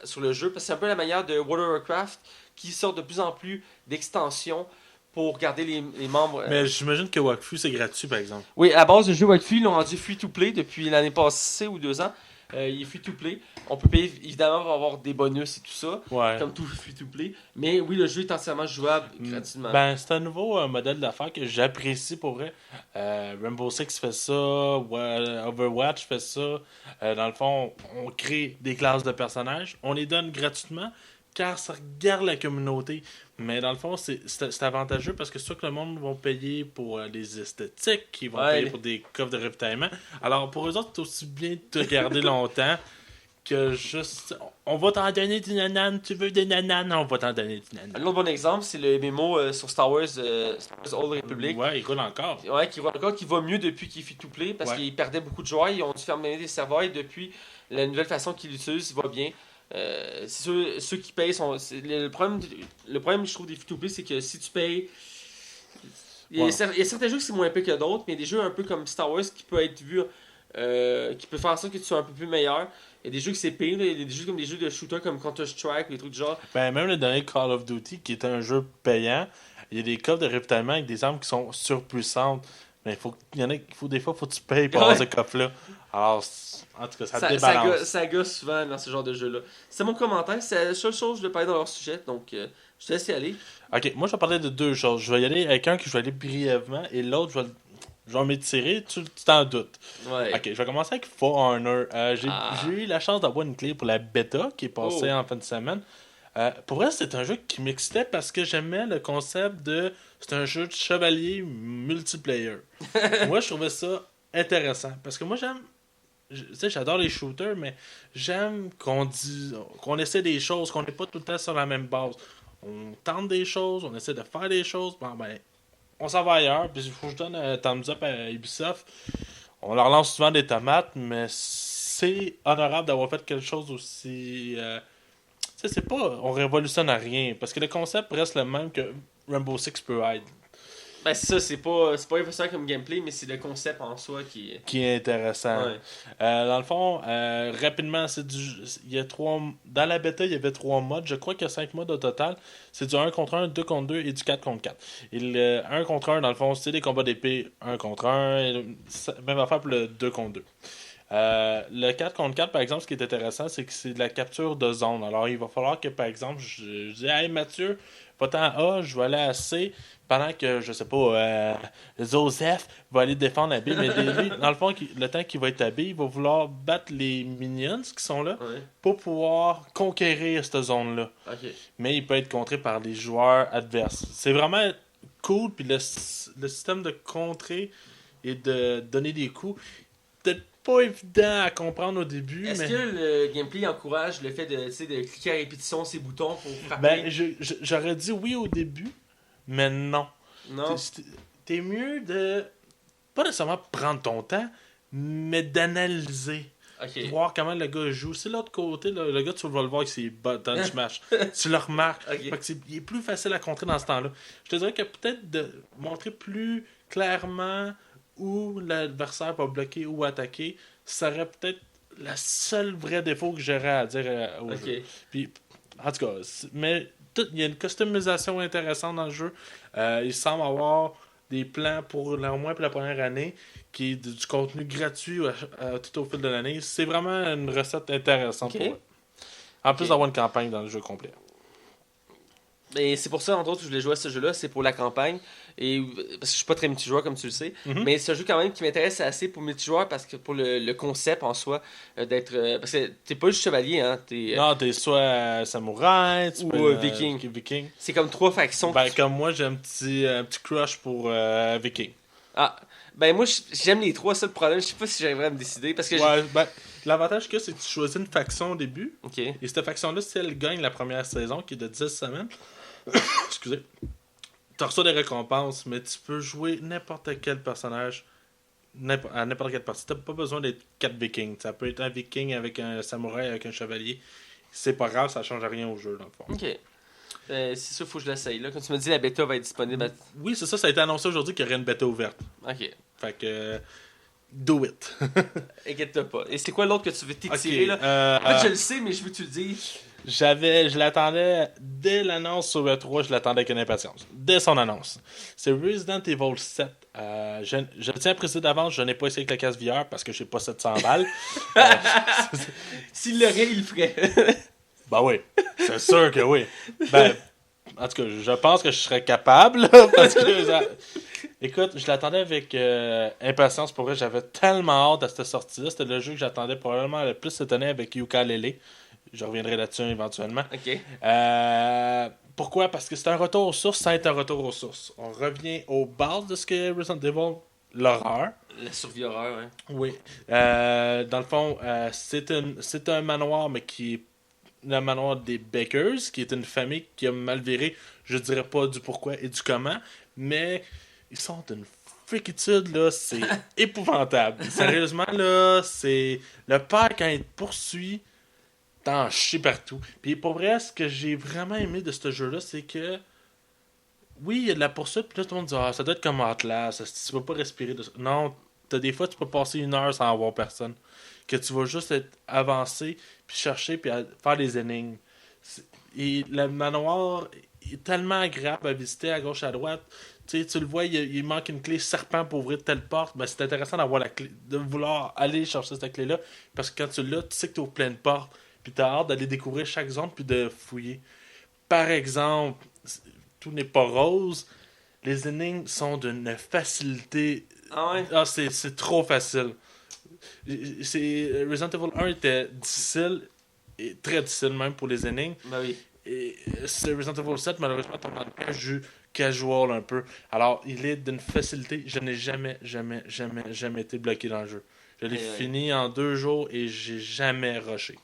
sur le jeu. Parce que c'est un peu la manière de World of Warcraft qui sort de plus en plus d'extensions pour garder les membres. Mais j'imagine que Wakfu, c'est gratuit, par exemple. Oui, à la base, le jeu Wakfu, ils l'ont rendu free-to-play depuis l'année passée ou 2 ans. Il est free-to-play. On peut payer, évidemment, pour avoir des bonus et tout ça, Ouais. comme tout free-to-play. Mais oui, le jeu est entièrement jouable gratuitement. Ben, c'est un nouveau modèle d'affaires que j'apprécie pour vrai. Rainbow Six fait ça, Overwatch fait ça. Dans le fond, on crée des classes de personnages, on les donne gratuitement, car ça regarde la communauté. Mais dans le fond, c'est avantageux parce que soit que le monde va payer pour les esthétiques, ils vont payer pour des coffres de ravitaillement. Alors pour eux autres, c'est aussi bien de te garder longtemps que juste on va t'en donner des nananes, tu veux des nananes, on va t'en donner des nananes. Un autre bon exemple, c'est le MMO sur Star Wars Old Republic. Ouais, il roule encore. Ouais, qui va mieux depuis qu'il est free-to-play parce qu'il perdait beaucoup de joueurs. Ils ont dû fermer des serveurs et depuis la nouvelle façon qu'ils l'utilisent, il va bien. C'est ceux qui payent sont. Le problème, je trouve, des free-to-play, c'est que si tu payes. Il y a certains jeux qui sont moins payés que d'autres, mais il y a des jeux un peu comme Star Wars qui peut être vu. Qui peut faire en sorte que tu sois un peu plus meilleur. Il y a des jeux qui c'est payé, il y a des jeux comme des jeux de shooter comme Counter-Strike ou des trucs du genre. Ben, même le dernier Call of Duty, qui est un jeu payant, il y a des coffres de ravitaillement avec des armes qui sont surpuissantes. Mais des fois, faut que tu payes pour avoir ce coffre-là. Alors, en tout cas, ça te débalance. Ça gosse souvent dans ce genre de jeu-là. C'est mon commentaire, c'est la seule chose que je vais parler dans leur sujet, donc je te laisse y aller. Ok, moi je vais parler de deux choses. Je vais y aller avec un que je vais aller brièvement et l'autre, je vais m'étirer, tu t'en doutes. Ouais. Ok, je vais commencer avec For Honor. J'ai eu la chance d'avoir une clé pour la bêta qui est passée en fin de semaine. Pour vrai, c'est un jeu qui m'excitait parce que j'aimais le concept de. C'est un jeu de chevalier multiplayer. Moi, je trouvais ça intéressant parce que moi, j'adore les shooters, mais j'aime qu'on essaie des choses, qu'on n'est pas tout le temps sur la même base. On tente des choses, on essaie de faire des choses. Bon, ben, on s'en va ailleurs. Puis il faut que je donne un thumbs up à Ubisoft. On leur lance souvent des tomates, mais c'est honorable d'avoir fait quelque chose aussi. C'est pas. On révolutionne rien. Parce que le concept reste le même que Rainbow Six peut être. Ben c'est ça, c'est pas impressionnant comme gameplay, mais c'est le concept en soi qui est intéressant. Ouais. Dans le fond, rapidement, il y a dans la bêta, il y avait 3 modes. Je crois qu'il y a 5 modes au total. C'est du 1 contre 1, 2 contre 2 et du 4 contre 4. Et le 1 contre 1, dans le fond, c'est des combats d'épée 1 contre 1. Même affaire pour le 2 contre 2. Le 4 contre 4, par exemple, ce qui est intéressant, c'est que c'est de la capture de zone. Alors, il va falloir que, par exemple, je dis « Hey Mathieu, va-t'en à A, je vais aller à C. » Pendant que, je sais pas, Joseph va aller défendre à B. Mais lui, dans le fond, le temps qu'il va être à B, il va vouloir battre les minions qui sont là pour pouvoir conquérir cette zone-là. Okay. Mais il peut être contré par les joueurs adverses. C'est vraiment cool. Puis le système de contrer et de donner des coups, peut-être pas évident à comprendre au début. Est-ce que le gameplay encourage le fait de cliquer à répétition ces boutons pour frapper? Ben, j'aurais dit oui au début, mais non. Non. T'es mieux de pas nécessairement prendre ton temps, mais d'analyser. Ok. voir comment le gars joue. C'est l'autre côté, là, le gars, tu vas le voir avec ses bottes dans le smash. Tu le remarques. Ok. Fait que il est plus facile à contrer dans ce temps-là. Je te dirais que peut-être de montrer plus clairement où l'adversaire va bloquer ou attaquer, ça serait peut-être le seul vrai défaut que j'aurais à dire au Ok. jeu. Puis, en tout cas, mais il y a une customisation intéressante dans le jeu. Il semble avoir des plans pour au moins pour la première année, qui est du contenu gratuit tout au fil de l'année. C'est vraiment une recette intéressante Ok. pour eux. En plus Ok. d'avoir une campagne dans le jeu complet. Et c'est pour ça, entre autres, que je voulais jouer à ce jeu-là, c'est pour la campagne. Et parce que je suis pas très multijoueur, comme tu le sais. Mhm. Mais c'est un jeu quand même qui m'intéresse assez pour multijoueur parce que pour le concept en soi, d'être. Parce que t'es pas juste chevalier, hein. Non, t'es soit samouraï, tu Ou, peux, viking. viking. C'est comme 3 factions. Ben, comme moi, j'ai un petit crush pour viking. Ah, ben moi, j'aime les 3. Ça, le problème, je sais pas si j'arriverai à me décider. Parce que Ouais, ben, l'avantage que c'est que tu choisis une faction au début. Ok. Et cette faction-là, si elle gagne la première saison, qui est de 10 semaines, excusez, tu reçois des récompenses, mais tu peux jouer n'importe quel personnage à n'importe quelle partie. Tu n'as pas besoin d'être 4 vikings. Ça peut être un viking avec un samouraï, avec un chevalier. C'est pas grave, ça change rien au jeu, dans le fond. Ok. C'est ça, faut que je l'essaye. Là, quand tu me dis la bêta va être disponible. Oui, c'est ça, ça a été annoncé aujourd'hui qu'il y aurait une bêta ouverte. Ok. Fait que, do it. Inquiète-toi pas. Et c'est quoi l'autre que tu veux t'étirer Ok, là En fait, je le sais, mais je veux que tu le dises. Je l'attendais dès l'annonce sur E3, je l'attendais avec une impatience. Dès son annonce. C'est Resident Evil 7. Je tiens à préciser d'avance, je n'ai pas essayé avec la casse VR parce que je n'ai pas 700 balles. S'il l'aurait, il le ferait. Ben oui, c'est sûr que oui. Ben, en tout cas, je pense que je serais capable. Là, parce que, écoute, je l'attendais avec impatience. Pour vrai, j'avais tellement hâte à cette sortie-là. C'était le jeu que j'attendais probablement le plus cette année avec Yooka-Laylee. Je reviendrai là-dessus éventuellement. Ok. Pourquoi? Parce que c'est un retour aux sources sans être un retour aux sources. On revient aux bases de ce qu'est Resident Evil, l'horreur. La survie horreur, ouais. Oui. Dans le fond, c'est un manoir, mais qui est le manoir des Bakers, qui est une famille qui a mal viré. Je dirais pas du pourquoi et du comment, mais ils sont d'une freakitude, là. C'est épouvantable. Sérieusement, là, c'est... Le père, quand il te poursuit, t'en chies partout. Puis pour vrai, ce que j'ai vraiment aimé de ce jeu-là, c'est que oui, il y a de la poursuite, puis là tout le monde dit ah, ça doit être comme Atlas, tu peux pas respirer de ça. Non, t'as des fois tu peux passer 1 heure sans avoir personne. Que tu vas juste être avancé, puis chercher, puis faire des énigmes. Et le manoir est tellement agréable à visiter à gauche à droite. Tu sais, tu le vois, il manque une clé serpent pour ouvrir telle porte. Ben, c'est intéressant d'avoir la clé, de vouloir aller chercher cette clé-là. Parce que quand tu l'as, tu sais que tu ouvres plein de portes. Puis tu as hâte d'aller découvrir chaque zone puis de fouiller. Par exemple, tout n'est pas rose. Les énigmes sont d'une facilité. Ah ouais? Ah, c'est trop facile. Resident Evil 1 était difficile, et très difficile même pour les énigmes. Ben oui. Et c'est Resident Evil 7, malheureusement, tombe dans le jeu casual un peu. Alors, il est d'une facilité. Je n'ai jamais été bloqué dans le jeu. Je l'ai fini en 2 jours et j'ai jamais rushé.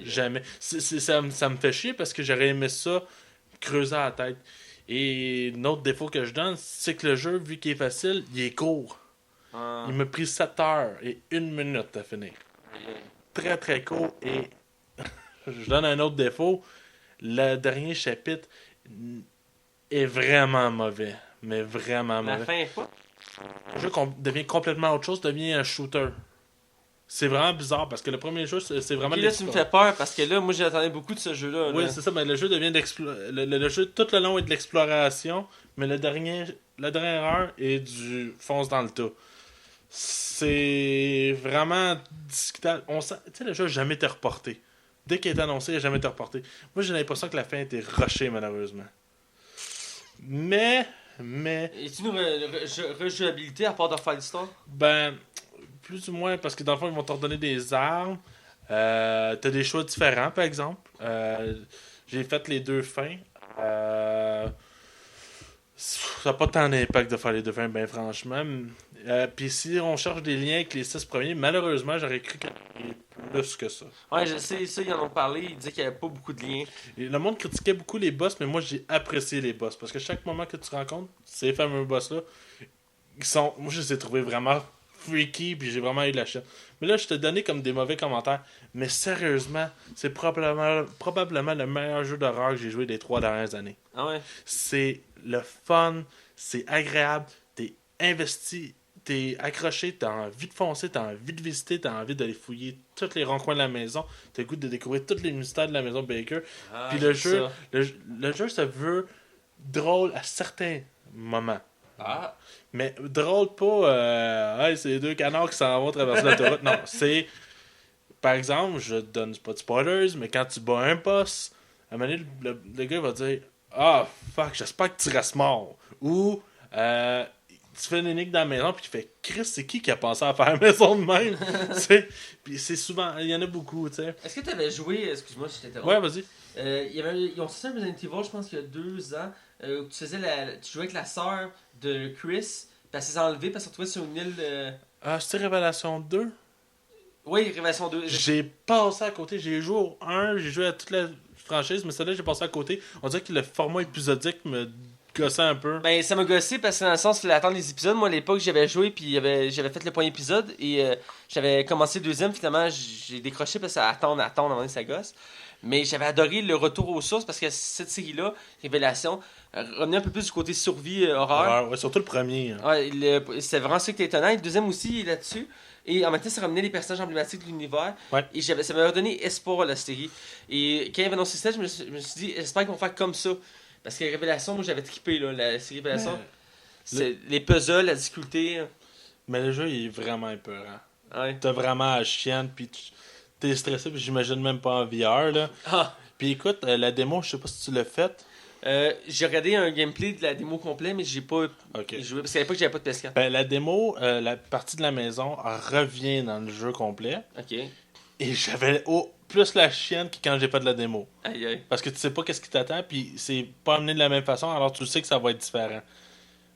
Jamais. Ça me fait chier parce que j'aurais aimé ça creuser à la tête. Et un autre défaut que je donne, c'est que le jeu, vu qu'il est facile, il est court. Il m'a pris 7 heures et 1 minute à finir. Très très court. Et je donne un autre défaut. Le dernier chapitre est vraiment mauvais. Mais vraiment mauvais. La fin est quoi? Le jeu devient complètement autre chose, devient un shooter. C'est vraiment bizarre parce que le premier jeu, c'est vraiment. Et là, tu me fais peur parce que là, moi, j'attendais beaucoup de ce jeu-là. Oui, là. c'est ça, mais le jeu devient le jeu tout le long est de l'exploration, mais la dernière heure est du fonce dans le tas. C'est vraiment discutable. Tu sais, le jeu n'a jamais été reporté. Dès qu'il est annoncé, il n'a jamais été reporté. Moi, j'ai l'impression que la fin a été rushée, malheureusement. Mais. Et-tu une rejouabilité à part de refaire l'histoire? Ben, plus ou moins, parce que dans le fond, ils vont te redonner des armes. T'as des choix différents, par exemple. J'ai fait les 2 fins. Ça n'a pas tant d'impact de faire les 2 fins, ben franchement. Puis si on cherche des liens avec les 6 premiers, malheureusement, j'aurais cru qu'il y avait plus que ça. Ouais, je sais, ça, ils en ont parlé. Ils disaient qu'il n'y avait pas beaucoup de liens. Et le monde critiquait beaucoup les boss, mais moi, j'ai apprécié les boss. Parce que chaque moment que tu rencontres ces fameux boss-là, moi, je les ai trouvés vraiment freaky, puis j'ai vraiment eu de la chute. Mais là, je te donnais comme des mauvais commentaires. Mais sérieusement, c'est probablement le meilleur jeu d'horreur que j'ai joué des 3 dernières années. Ah ouais? C'est le fun, c'est agréable, t'es investi, t'es accroché, t'as envie de foncer, t'as envie de visiter, t'as envie d'aller fouiller tous les recoins de la maison, t'as le goût de découvrir tous les mystères de la maison Baker. Ah, Puis le j'aime jeu, ça. le jeu se veut drôle à certains moments. Ah, Mais drôle pas, hey, c'est les deux canards qui s'en vont traverser l'autoroute. Non, c'est. Par exemple, je donne pas de spoilers, mais quand tu bats un boss, à un moment donné, le gars va dire ah, fuck, j'espère que tu restes mort. Ou tu fais une énigme dans la maison, puis tu fais Chris, c'est qui a pensé à faire la maison de même Puis c'est souvent, il y en a beaucoup, tu sais. est-ce que tu avais joué, excuse-moi si je t'interromps. Ouais, vas-y. Ils ont sorti un Resident Evil, je pense qu'il y a 2 ans, où tu jouais avec la sœur de Chris, puis elle s'est enlevée parce qu'elle se retrouvait sur une île. Ah, c'était Révélation 2. Oui, Révélation 2. J'ai passé à côté. J'ai joué au 1, j'ai joué à toute la franchise, mais celle-là, j'ai passé à côté. On dirait que le format épisodique me gossait un peu. Ben, ça m'a gossé parce que dans le sens, il fallait attendre les épisodes. Moi, à l'époque, j'avais joué, puis j'avais fait le premier épisode, et j'avais commencé le deuxième. Finalement, j'ai décroché parce que ça attendre, avant que ça gosse. Mais j'avais adoré le retour aux sources parce que cette série-là, Révélation, revenait un peu plus du côté survie, horreur. Ouais, surtout le premier. Hein. Ouais, c'était vraiment ça qui était étonnant. Le deuxième aussi, il est là-dessus. Et en même temps, ça ramenait les personnages emblématiques de l'univers. Ouais. Et ça m'a redonné espoir à la série. Et quand il avait annoncé ça, je me suis dit, j'espère qu'ils vont faire comme ça. Parce que Révélation, moi j'avais trippé, là, la série Révélation. Mais, C'est les puzzles, la difficulté. mais le jeu, il est vraiment épeurant. Ouais. T'as vraiment la chienne, puis t'es stressé, puis j'imagine même pas en VR. Là. Ah, Puis écoute, la démo, je sais pas si tu l'as faite. j'ai regardé un gameplay de la démo complet, mais j'ai pas Ok. joué. Parce qu'à l'époque, j'avais pas de PS4. Ben, la démo, la partie de la maison, elle revient dans le jeu complet. Ok. Et j'avais plus la chienne que quand j'ai fait de la démo. Aïe aïe. Parce que tu sais pas qu'est-ce qui t'attend, puis c'est pas amené de la même façon, alors tu sais que ça va être différent.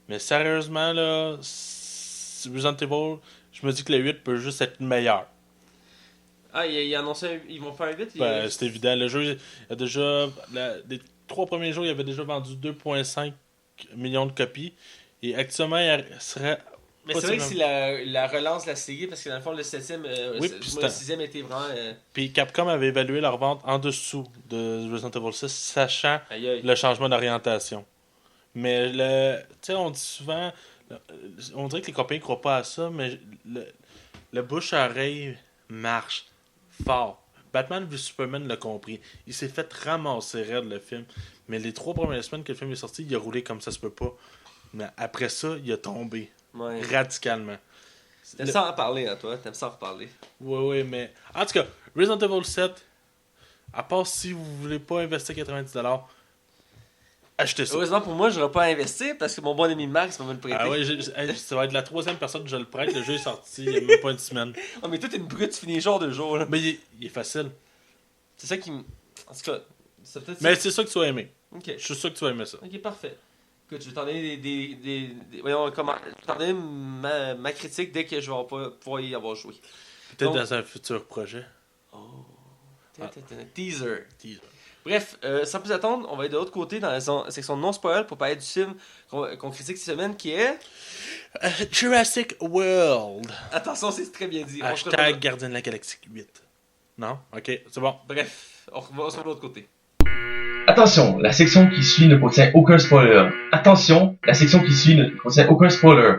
Mais sérieusement, là, Resident Evil, je me dis que le 8 peut juste être meilleur. Ah, il a annoncé, ils vont faire un 8. Ben, c'est évident. Le jeu, il a déjà. Les 3 premiers jours, il avait déjà vendu 2,5 millions de copies. Et actuellement, il serait. Mais c'est vrai que c'est la relance de la série, parce que dans le fond, le 7ème, Oui, moi, puis le 6ème était vraiment. Puis Capcom avait évalué leur vente en dessous de Resident Evil 6, sachant Aïe aïe. le changement d'orientation. Mais tu sais, on dit souvent, on dirait que les compagnies ne croient pas à ça, mais le bouche à oreille marche fort. Batman v Superman l'a compris. Il s'est fait ramasser raide le film. Mais les 3 premières semaines que le film est sorti, il a roulé comme ça se peut pas. Mais après ça, il a tombé Ouais. radicalement. T'aimes ça en parler, hein, toi? T'aimes ça en reparler? Oui, mais. En tout cas, Resident Evil 7, à part si vous voulez pas investir 90$, achetez ça. Heureusement pour moi, je n'aurais pas à investir parce que mon bon ami Max va me le prêter. Ah ouais, ça va être la 3e personne que je le prête. Le jeu est sorti il y a même pas une semaine. Oh, mais toi, t'es une brute, tu finis jour de jour. Là. Mais il est facile. C'est ça qui me. En tout cas, c'est peut-être. Mais c'est ça que tu vas aimer. Ok. Je suis sûr que tu vas aimer ça. Ok, parfait. Écoute, je vais t'en donner voyons, comment. Je vais t'en donner ma critique dès que je vais pas pouvoir y avoir joué. Peut-être Donc- dans un futur projet. Oh. Teaser. Teaser. Bref, sans plus attendre, on va aller de l'autre côté dans la section non-spoil pour parler du film qu'on critique cette semaine qui est. Jurassic World. Attention, c'est très bien dit. On se Hashtag retrouve- Gardien de la Galaxie 8. Non? Ok, c'est bon. Bref, on va sur l'autre côté. Attention, la section qui suit ne contient aucun spoiler. Attention, la section qui suit ne contient aucun spoiler.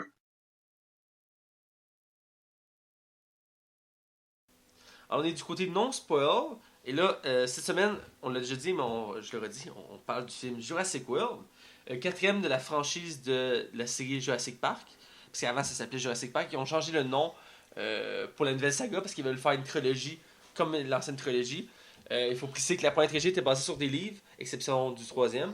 Alors, on est du côté non-spoil. Et là, cette semaine, on l'a déjà dit, mais je le redis, on parle du film Jurassic World, 4ème de la franchise de la série Jurassic Park. Parce qu'avant, ça s'appelait Jurassic Park. Ils ont changé le nom pour la nouvelle saga parce qu'ils veulent faire une trilogie comme l'ancienne trilogie. Il faut préciser que la première trilogie était basée sur des livres, exception du 3e.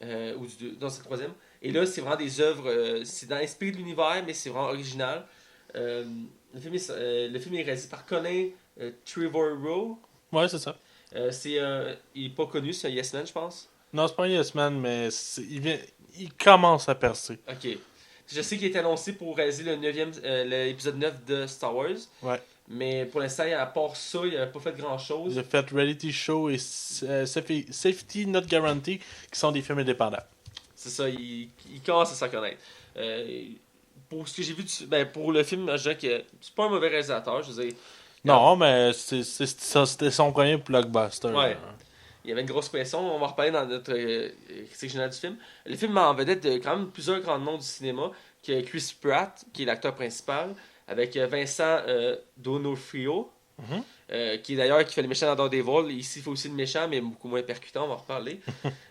Ou du 2, non, c'est le 3e. Et là, c'est vraiment des œuvres, c'est dans l'esprit de l'univers, mais c'est vraiment original. Le film est réalisé par Colin Trevorrow. Ouais, c'est ça. Il est pas connu, c'est un Yes Man, je pense. Non, c'est pas un Yes Man, mais il commence à percer. Ok. Je sais qu'il est annoncé pour réaliser l'épisode 9 de Star Wars. Ouais. Mais pour l'instant, à part ça, il n'a pas fait grand chose. Il a fait Reality Show et Safety Not Guarantee, qui sont des films indépendants. C'est ça, il commence à s'en connaître. pour ce que j'ai vu, pour le film, je dirais que c'est pas un mauvais réalisateur. Je veux dire, Non, mais c'était son premier blockbuster. Ouais. Hein. il y avait une grosse pression. On va reparler dans notre critique générale du film. Le film met en vedette quand même plusieurs grands noms du cinéma, qui est Chris Pratt, qui est l'acteur principal, avec Vincent D'Onofrio, qui est d'ailleurs qui fait le méchant dans Daredevil. Ici, il fait aussi le méchant, mais beaucoup moins percutant, on va en reparler.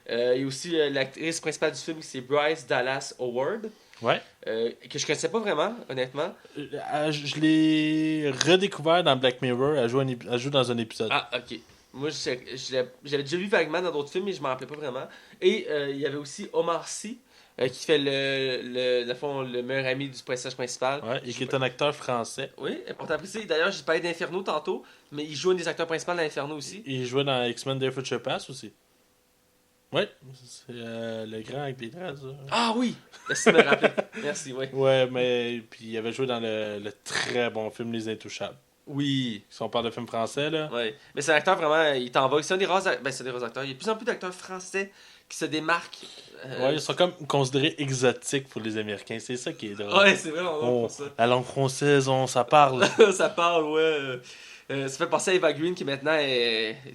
Il y a aussi l'actrice principale du film, c'est Bryce Dallas Howard. Ouais. Que je connaissais pas vraiment, honnêtement. Je l'ai redécouvert dans Black Mirror. Elle joue dans un épisode. Ah, ok. Moi, j'avais déjà vu vaguement dans d'autres films, mais je m'en rappelais pas vraiment. Et il y avait aussi Omar Sy, qui fait le meilleur ami du personnage principal. Ouais, et qui est un acteur français. Oui, important à préciser. D'ailleurs, j'ai parlé d'Inferno tantôt, mais il joue un des acteurs principaux dans Inferno aussi. Il jouait dans X-Men Day Future Past aussi. Ouais, c'est le grand avec des traces. Ah oui! Merci de me rappeler. Merci, oui. Ouais, mais puis il avait joué dans le très bon film Les Intouchables. Oui. Si on parle de film français, là. Ouais. Mais c'est un acteur vraiment, il t'en va. C'est un des rares, c'est des rares acteurs. Il y a de plus en plus d'acteurs français qui se démarquent. Ouais, ils sont comme considérés exotiques pour les Américains. C'est ça qui est drôle. Ouais, c'est vrai, on va pour ça. La langue française, ça parle. Ça parle, ouais. Ça fait penser à Eva Green qui maintenant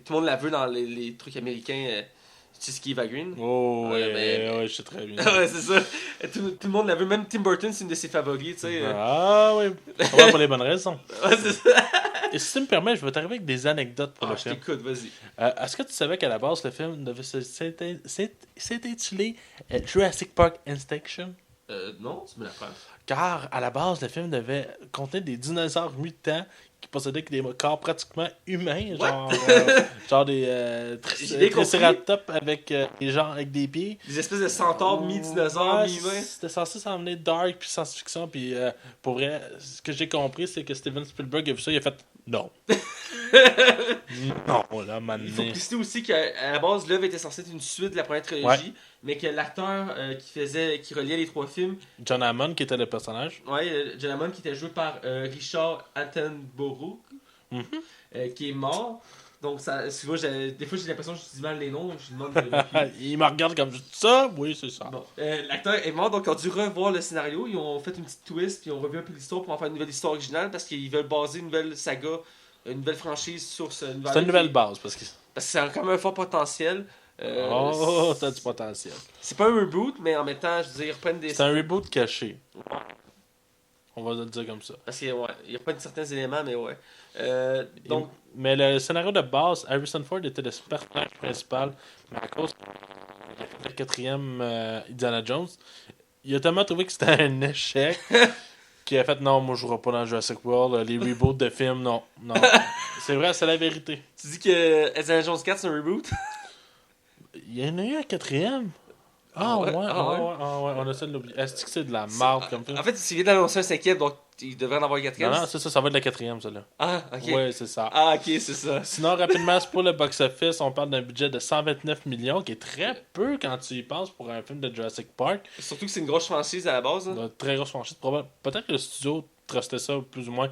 tout le monde la veut dans les trucs américains. Tu sais ce qui est Eva Green? Oh, ouais, ben, je sais très bien. ouais, c'est ça. Tout le monde la veut. Même Tim Burton, c'est une de ses favoris, tu sais. Ah, oui. On va pour les bonnes raisons. Ouais, c'est ça. Et si tu me permets, je vais t'arriver avec des anecdotes pour le Je film. t'écoute, vas-y. Est-ce que tu savais qu'à la base, le film devait s'intituler Jurassic Park Extinction? Non, tu me l'apprends. Car, à la base, le film devait contenir des dinosaures mutants qui possédaient des corps pratiquement humains, genre des tricératops avec des pieds. Des espèces de centaures mi-dinosaures, Ouais, mi-humains. C'était censé s'emmener dark puis science-fiction, puis pour vrai, ce que j'ai compris, c'est que Steven Spielberg a vu ça, il a fait non. Non, là, maintenant. Il faut préciser aussi qu'à la base, l'œuvre était censée être une suite de la première trilogie, mais que l'acteur qui reliait les trois films, John Hammond, qui était le personnage. John Hammond, qui était joué par Richard Attenborough, qui est mort. Donc, des fois, j'ai l'impression que je dis mal les noms, je demande de Il me regarde comme ça, oui, c'est ça. Bon, l'acteur est mort, donc ils ont dû revoir le scénario. Ils ont fait une petite twist, puis ils ont revu un peu l'histoire pour en faire une nouvelle histoire originale parce qu'ils veulent baser une nouvelle saga, une nouvelle franchise sur ce nouvel. C'est une nouvelle base parce que c'est quand même un fort potentiel. t'as du potentiel. C'est pas un reboot, mais en même temps, je veux dire, ils reprennent des. C'est un reboot caché. On va le dire comme ça. Parce qu'ils reprennent certains éléments, mais ouais. Donc. Mais le scénario de base, Harrison Ford était le personnage principal, mais à cause il a fait le quatrième Indiana Jones, il a tellement trouvé que c'était un échec qu'il a fait non, moi je jouerai pas dans Jurassic World, les reboots de films, non. C'est vrai, c'est la vérité. Tu dis que Indiana Jones 4 c'est un reboot? Il y en a eu un quatrième. Ouais, on essaie de l'oublier. Est-ce que c'est de la marde comme film? En fait, il vient d'annoncer un cinquième, donc il devrait en avoir un quatrième. Non, c'est ça, ça va être la quatrième, celle-là. Ah, ok. Ouais, c'est ça. Ah, ok, c'est ça. Sinon, rapidement, c'est pour le box-office, on parle d'un budget de 129 millions, qui est très peu quand tu y penses pour un film de Jurassic Park. Surtout que c'est une grosse franchise à la base. Hein? Une très grosse franchise. Peut-être que le studio trustait ça plus ou moins.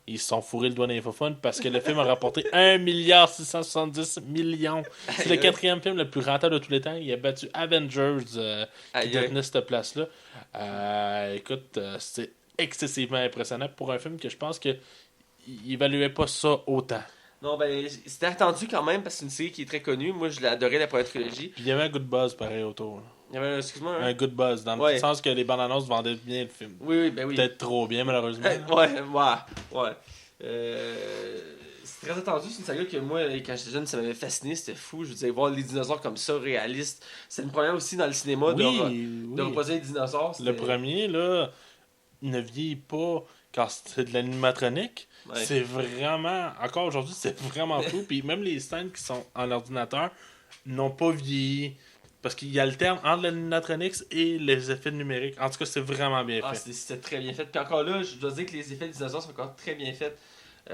Ils se sont fourrés le doigt dans les faux-fun parce que le film a rapporté 1,670 milliard. C'est le quatrième film le plus rentable de tous les temps. Il a battu Avengers qui détenait cette place-là. Écoute, c'est excessivement impressionnant pour un film que je pense que il évaluait pas ça autant. Non, ben, c'était attendu quand même parce que c'est une série qui est très connue. Moi, je l'ai adoré la première trilogie. Puis il y avait un good buzz pareil autour. Là. Il y avait, excuse-moi, un good buzz, dans le sens que les bandes annonces vendaient bien le film. Oui, ben oui. Peut-être trop bien, malheureusement. ouais. C'est très attendu, c'est une saga que moi, quand j'étais jeune, ça m'avait fasciné, c'était fou. Je veux dire, voir les dinosaures comme ça, réalistes. C'est une première aussi dans le cinéma de reposer les dinosaures. Le premier, là, ne vieillit pas quand c'est de l'animatronique. Ouais. C'est vraiment, encore aujourd'hui, c'est vraiment fou. Puis même les scènes qui sont en ordinateur n'ont pas vieilli. Parce qu'il y a le terme entre l'animatronics et les effets numériques. En tout cas, c'est vraiment bien fait. C'était très bien fait. Puis encore là, je dois dire que les effets des dinosaures sont encore très bien faits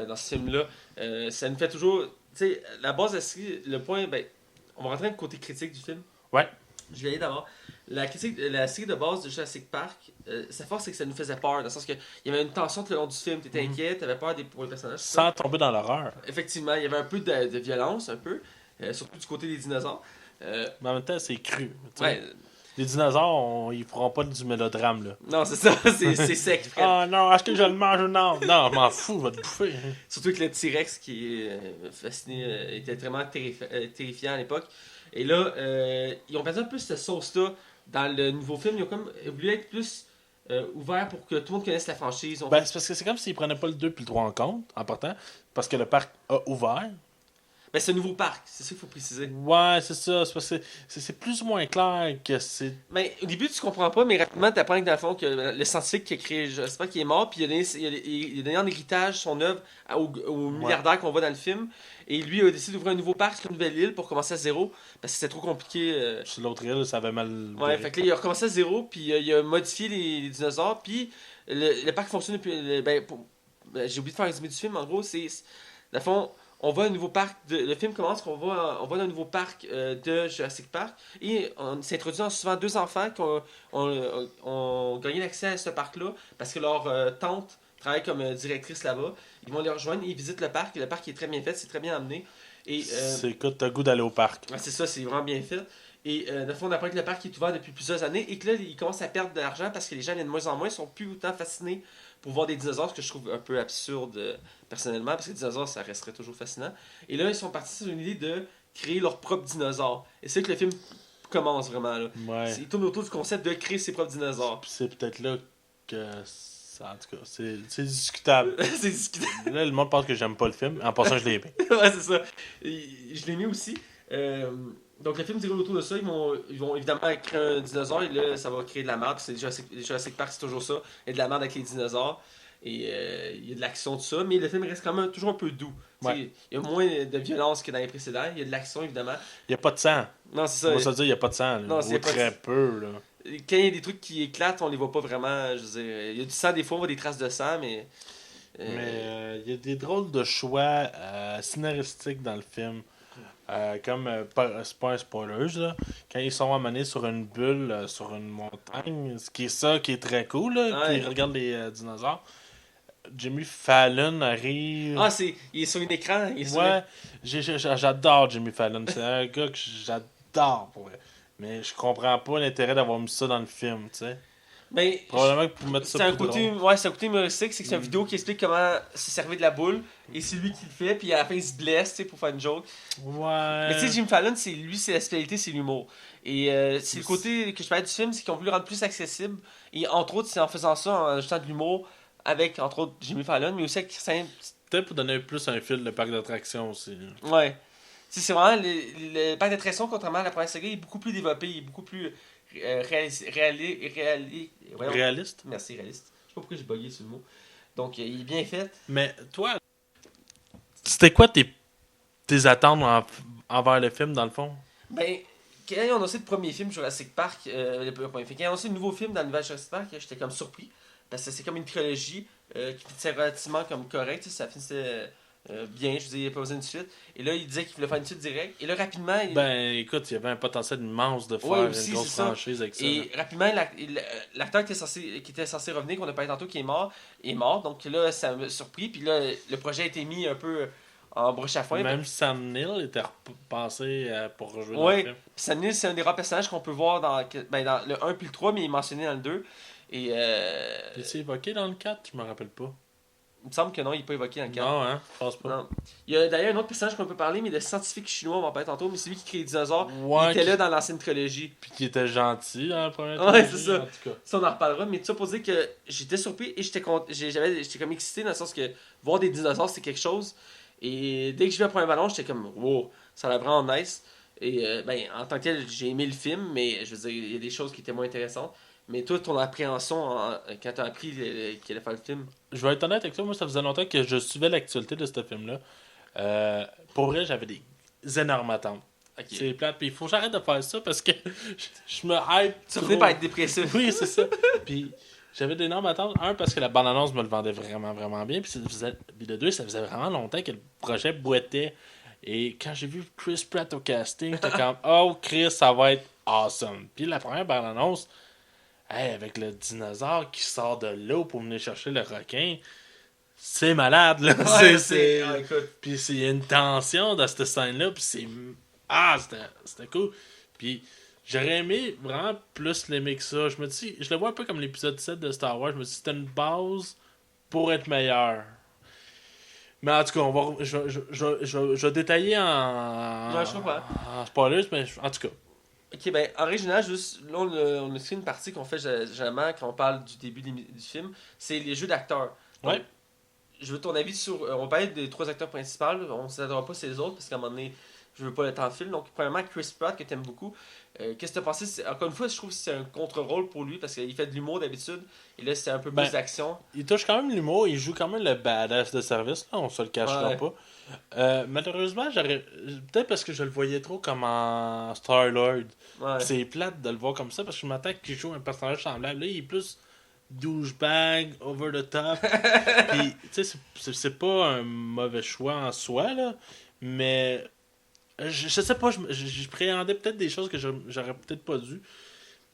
dans ce film-là. Ça nous fait toujours... Tu sais, la base de la série, le point... Ben, on va rentrer dans le côté critique du film. Ouais. Je vais aller d'abord. La série de base de Jurassic Park, sa force, c'est que ça nous faisait peur. Dans le sens qu'il y avait une tension tout le long du film. T'étais inquiet, t'avais peur pour les personnages. Sans tomber dans l'horreur. Effectivement, il y avait un peu de violence, un peu. Surtout du côté des dinosaures. Mais en même temps, c'est cru. Ouais. Les dinosaures, ils feront pas du mélodrame, là. Non, c'est ça, c'est sec, Fred. Ah non, est-ce que je le mange ou non? Non, je m'en fous, va te bouffer. Surtout que le T-Rex qui est fasciné, était vraiment terrifiant à l'époque. Et là, ils ont perdu un peu cette sauce-là dans le nouveau film. Ils ont comme voulu être plus ouverts pour que tout le monde connaisse la franchise. Ben, c'est parce que c'est comme s'ils prenaient pas le 2 puis le 3 en compte, en partant, parce que le parc a ouvert. Ben, c'est un nouveau parc, c'est ça qu'il faut préciser. Ouais, c'est ça. C'est parce que c'est plus ou moins clair que c'est. Mais au début, tu comprends pas, mais rapidement, tu apprends que dans le fond, que le scientifique qui a créé, je sais pas, qui est mort, puis il a donné en héritage son œuvre au milliardaire qu'on voit dans le film. Et lui a décidé d'ouvrir un nouveau parc sur une nouvelle île pour commencer à zéro, parce que c'était trop compliqué. Sur l'autre île, ça avait mal. Ouais, fait que là, il a recommencé à zéro, puis il a modifié les dinosaures, puis le parc fonctionne depuis. J'ai oublié de faire un résumé du film, en gros, c'est. Dans le fond, on voit un nouveau parc. Le film commence qu'on voit, on voit un nouveau parc de Jurassic Park, et on s'introduit en suivant deux enfants qui ont gagné l'accès à ce parc-là, parce que leur tante travaille comme directrice là-bas. Ils vont les rejoindre, ils visitent le parc, et le parc est très bien fait, c'est très bien amené. Et, Écoute, t'as le goût d'aller au parc. ouais, c'est ça, c'est vraiment bien fait. Et dans le fond, on apprend que le parc est ouvert depuis plusieurs années et que là, il commence à perdre de l'argent parce que les gens, de moins en moins, sont plus autant fascinés pour voir des dinosaures, ce que je trouve un peu absurde personnellement, parce que les dinosaures, ça resterait toujours fascinant. Et là, ils sont partis sur une idée de créer leur propre dinosaure. Et c'est là que le film commence vraiment. Là. Ouais. Il tourne autour du concept de créer ses propres dinosaures. Puis c'est peut-être là que. En tout cas, c'est discutable. C'est discutable. Là, le monde pense que j'aime pas le film. En passant, je l'ai aimé. Ouais, c'est ça. Et je l'ai mis aussi. Donc le film déroule autour de ça. Ils vont évidemment créer un dinosaure et là, ça va créer de la merde. C'est Jurassic Park, c'est toujours ça. Il y a de la merde avec les dinosaures. Et il y a de l'action, tout ça. Mais le film reste quand même toujours un peu doux. Ouais. Il y a moins de violence que dans les précédents. Il y a de l'action, évidemment. Il n'y a pas de sang. Non, c'est On ça. va se dire, il n'y a pas de sang. Là. Non, Ou très peu. Là. Quand il y a des trucs qui éclatent, on les voit pas vraiment. Je veux dire, il y a du sang, des fois, on voit des traces de sang, mais. Mais il y a des drôles de choix scénaristiques dans le film. C'est pas un spoiler, là. Quand ils sont amenés sur une bulle, sur une montagne, ce qui est ça qui est très cool, là, Ouais. puis ils regardent les dinosaures. Jimmy Fallon arrive. Ah, il est sur un écran. Il est sur Ouais, j'adore Jimmy Fallon. C'est un gars que j'adore pour vrai. Mais je comprends pas l'intérêt d'avoir mis ça dans le film, tu sais. Ben, Probablement que pour mettre ça c'est un plus côté, drôle. ouais, c'est un côté humoristique, c'est que c'est une vidéo qui explique comment se servir de la boule, et c'est lui qui le fait, puis à la fin il se blesse, tu sais, pour faire une joke. Ouais. Mais tu sais, Jim Fallon, c'est lui, c'est la spécialité, c'est l'humour. Et c'est le côté que je parlais du film, c'est qu'ils ont voulu le rendre plus accessible, et entre autres, c'est en faisant ça, en ajoutant de l'humour, avec, entre autres, Jimmy Fallon, mais aussi avec simple. Peut-être pour donner plus un fil de parc d'attractions aussi. Ouais. Tu sais, c'est vraiment, le parc d'attractions, contrairement à la première saga, il est beaucoup plus développé, il est beaucoup plus voyons. Réaliste. Merci, réaliste. Je sais pas pourquoi j'ai bugué sur le mot. Donc, il est bien fait. Mais toi, c'était quoi tes attentes envers le film, dans le fond? Ben, quand ils ont annoncé le premier film Jurassic Park, le premier film, quand ils ont annoncé le nouveau film dans l'univers Jurassic Park, j'étais comme surpris. Parce que c'est comme une trilogie qui finissait relativement comme correct. Ça finissait bien, je veux dire, il n'y a pas besoin de suite. Et là, il disait qu'il voulait faire une suite directe. Et là, rapidement. Ben, écoute, il y avait un potentiel immense de faire Ouais, aussi, une grosse c'est ça. franchise avec ça. Et rapidement, l'acteur qui était censé revenir, qu'on a parlé tantôt, qui est mort. Donc là, ça m'a surpris. Puis là, le projet a été mis un peu en broche à foin. Même Sam Neill était repensé pour rejouer dans Ouais. le film. Puis Sam Neill, c'est un des rares personnages qu'on peut voir dans le 1 puis le 3, mais il est mentionné dans le 2. Et Est-il évoqué dans le 4? Je me rappelle pas. il me semble que non, il n'est pas évoqué dans le 4. Non, hein? Je pense pas. Non. Il y a d'ailleurs un autre personnage qu'on peut parler, mais le scientifique chinois, on va en parler tantôt, mais c'est lui qui crée les dinosaures. Ouais, il était qui- là dans l'ancienne trilogie. Puis qui était gentil dans la première Ouais, trilogie, c'est ça. En tout cas. Ça, on en reparlera, mais tout ça pour dire que j'étais surpris et j'étais comme excité dans le sens que voir des dinosaures, c'est quelque chose. Et dès que j'ai vu le premier ballon, j'étais comme, wow, ça a l'air vraiment nice. Et en tant que tel, j'ai aimé le film, mais je veux dire, il y a des choses qui étaient moins intéressantes. Mais toi, ton appréhension quand t'as appris qu'il allait faire le film. Je vais être honnête avec toi, moi ça faisait longtemps que je suivais l'actualité de ce film-là. Pour vrai, j'avais des énormes attentes. Ok. C'est plate, puis il faut que j'arrête de faire ça parce que je me hype. Tu trop. finis par être dépressif. Oui, c'est ça. Puis j'avais d'énormes attentes. Un, parce que la bande-annonce me le vendait vraiment, vraiment bien. Puis de deux, ça faisait vraiment longtemps que le projet boitait. Et quand j'ai vu Chris Pratt au casting, j'étais comme, oh Chris, ça va être awesome. Puis la première bande-annonce, hey, avec le dinosaure qui sort de l'eau pour venir chercher le requin, c'est malade, là. Écoute. Puis il y a une tension dans cette scène-là, puis c'était cool. Puis J'aurais aimé vraiment plus l'aimer que ça. Je me dis, je le vois un peu comme l'épisode 7 de Star Wars. Je me dis, c'était une base pour être meilleur. Mais en tout cas, je vais détailler Ouais, je comprends. en spoilers, mais en tout cas. Ok, ben, en régional, juste, là, on a écrit une partie qu'on fait généralement quand on parle du début du film, c'est les jeux d'acteurs. Donc, Ouais. je veux ton avis sur. On va parler des 3 acteurs principaux, on ne s'attendra pas sur les autres, parce qu'à un moment donné, je veux pas le temps de film. Donc, premièrement, Chris Pratt, que tu aimes beaucoup. Qu'est-ce que tu as pensé? Encore une fois, je trouve que c'est un contre-rôle pour lui, parce qu'il fait de l'humour d'habitude, et là, c'est un peu plus d'action. Il touche quand même l'humour, il joue quand même le badass de service, là, on se le cachera pas. Malheureusement, peut-être parce que je le voyais trop comme en Star-Lord. Ouais. C'est plate de le voir comme ça, parce que je m'attends qu'il joue un personnage semblable. Là, il est plus douchebag, over the top. Puis, tu sais, c'est pas un mauvais choix en soi, là, mais je sais pas, je préhendais peut-être des choses que j'aurais peut-être pas dû.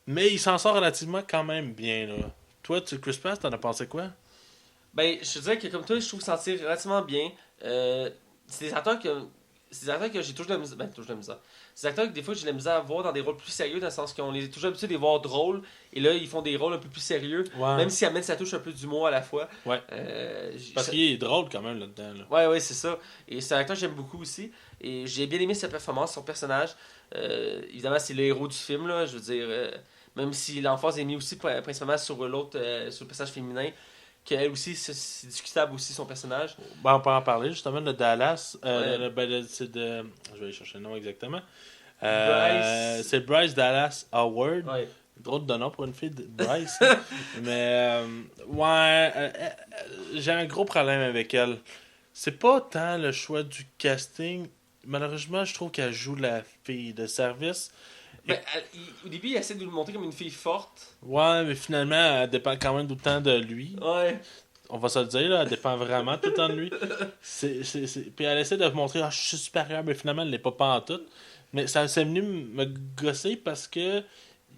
Mais il s'en sort relativement quand même bien, là. Toi, Chris Pratt, t'en as pensé quoi? Ben, je te dirais que comme toi, je trouve sentir relativement bien. C'est des acteurs que. C'est des acteurs que j'ai toujours de la misère. Ben, toujours de la misère. C'est des acteurs que des fois j'ai de la misère à voir dans des rôles plus sérieux, dans le sens qu'on les est toujours habitués de les voir drôles, et là ils font des rôles un peu plus sérieux, Ouais. même s'ils amènent sa touche un peu d'humour à la fois. Ouais. Parce qu'il est drôle quand même là-dedans. Là. Ouais, c'est ça. Et c'est un acteur que j'aime beaucoup aussi. Et j'ai bien aimé sa performance, son personnage. Évidemment, c'est le héros du film, là. Je veux dire, même si l'emphase est mise aussi principalement sur l'autre, sur le personnage féminin, qu'elle aussi, c'est discutable aussi son personnage. Ben, on peut en parler justement de Dallas. Ouais. C'est de. Je vais aller chercher le nom exactement. Bryce. C'est Bryce Dallas Howard. Ouais. Drôle de nom pour une fille de Bryce. Mais, j'ai un gros problème avec elle. C'est pas tant le choix du casting. Malheureusement, je trouve qu'elle joue la fille de service. Ben, au début, il essaie de nous montrer comme une fille forte. Ouais, mais finalement, elle dépend quand même tout le temps de lui. Ouais. On va se le dire, là, elle dépend vraiment tout le temps de lui. Puis elle essaie de montrer, je suis supérieur, mais finalement, elle l'est pas pantoute. Mais ça s'est venu me gosser parce que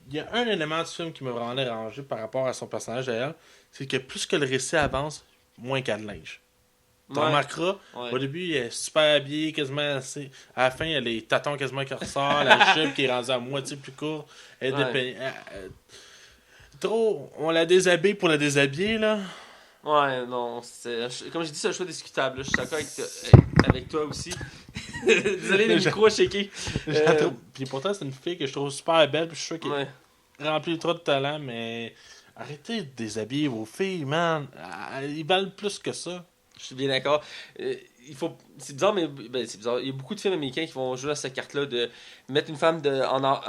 il y a un élément du film qui m'a vraiment dérangé par rapport à son personnage à elle. C'est que plus que le récit avance, moins qu'elle a de linge. Tu remarqueras, au début, elle est super habillée, quasiment assez. À la fin, il y a les tatons quasiment qui ressortent, la jupe qui est rendue à moitié plus courte. Elle est dépeignée. Trop, on la déshabille pour la déshabiller, là. Ouais, non, comme j'ai dit, c'est un choix discutable. Là. Je suis d'accord avec toi aussi. Désolé, le micro a shaké. Puis pourtant, c'est une fille que je trouve super belle, puis je suis sûr qu'elle remplit trop de talent, mais arrêtez de déshabiller vos filles, man. Ils valent plus que ça. Je suis bien d'accord. C'est bizarre, mais c'est bizarre. Il y a beaucoup de films américains qui vont jouer à cette carte-là de mettre une femme en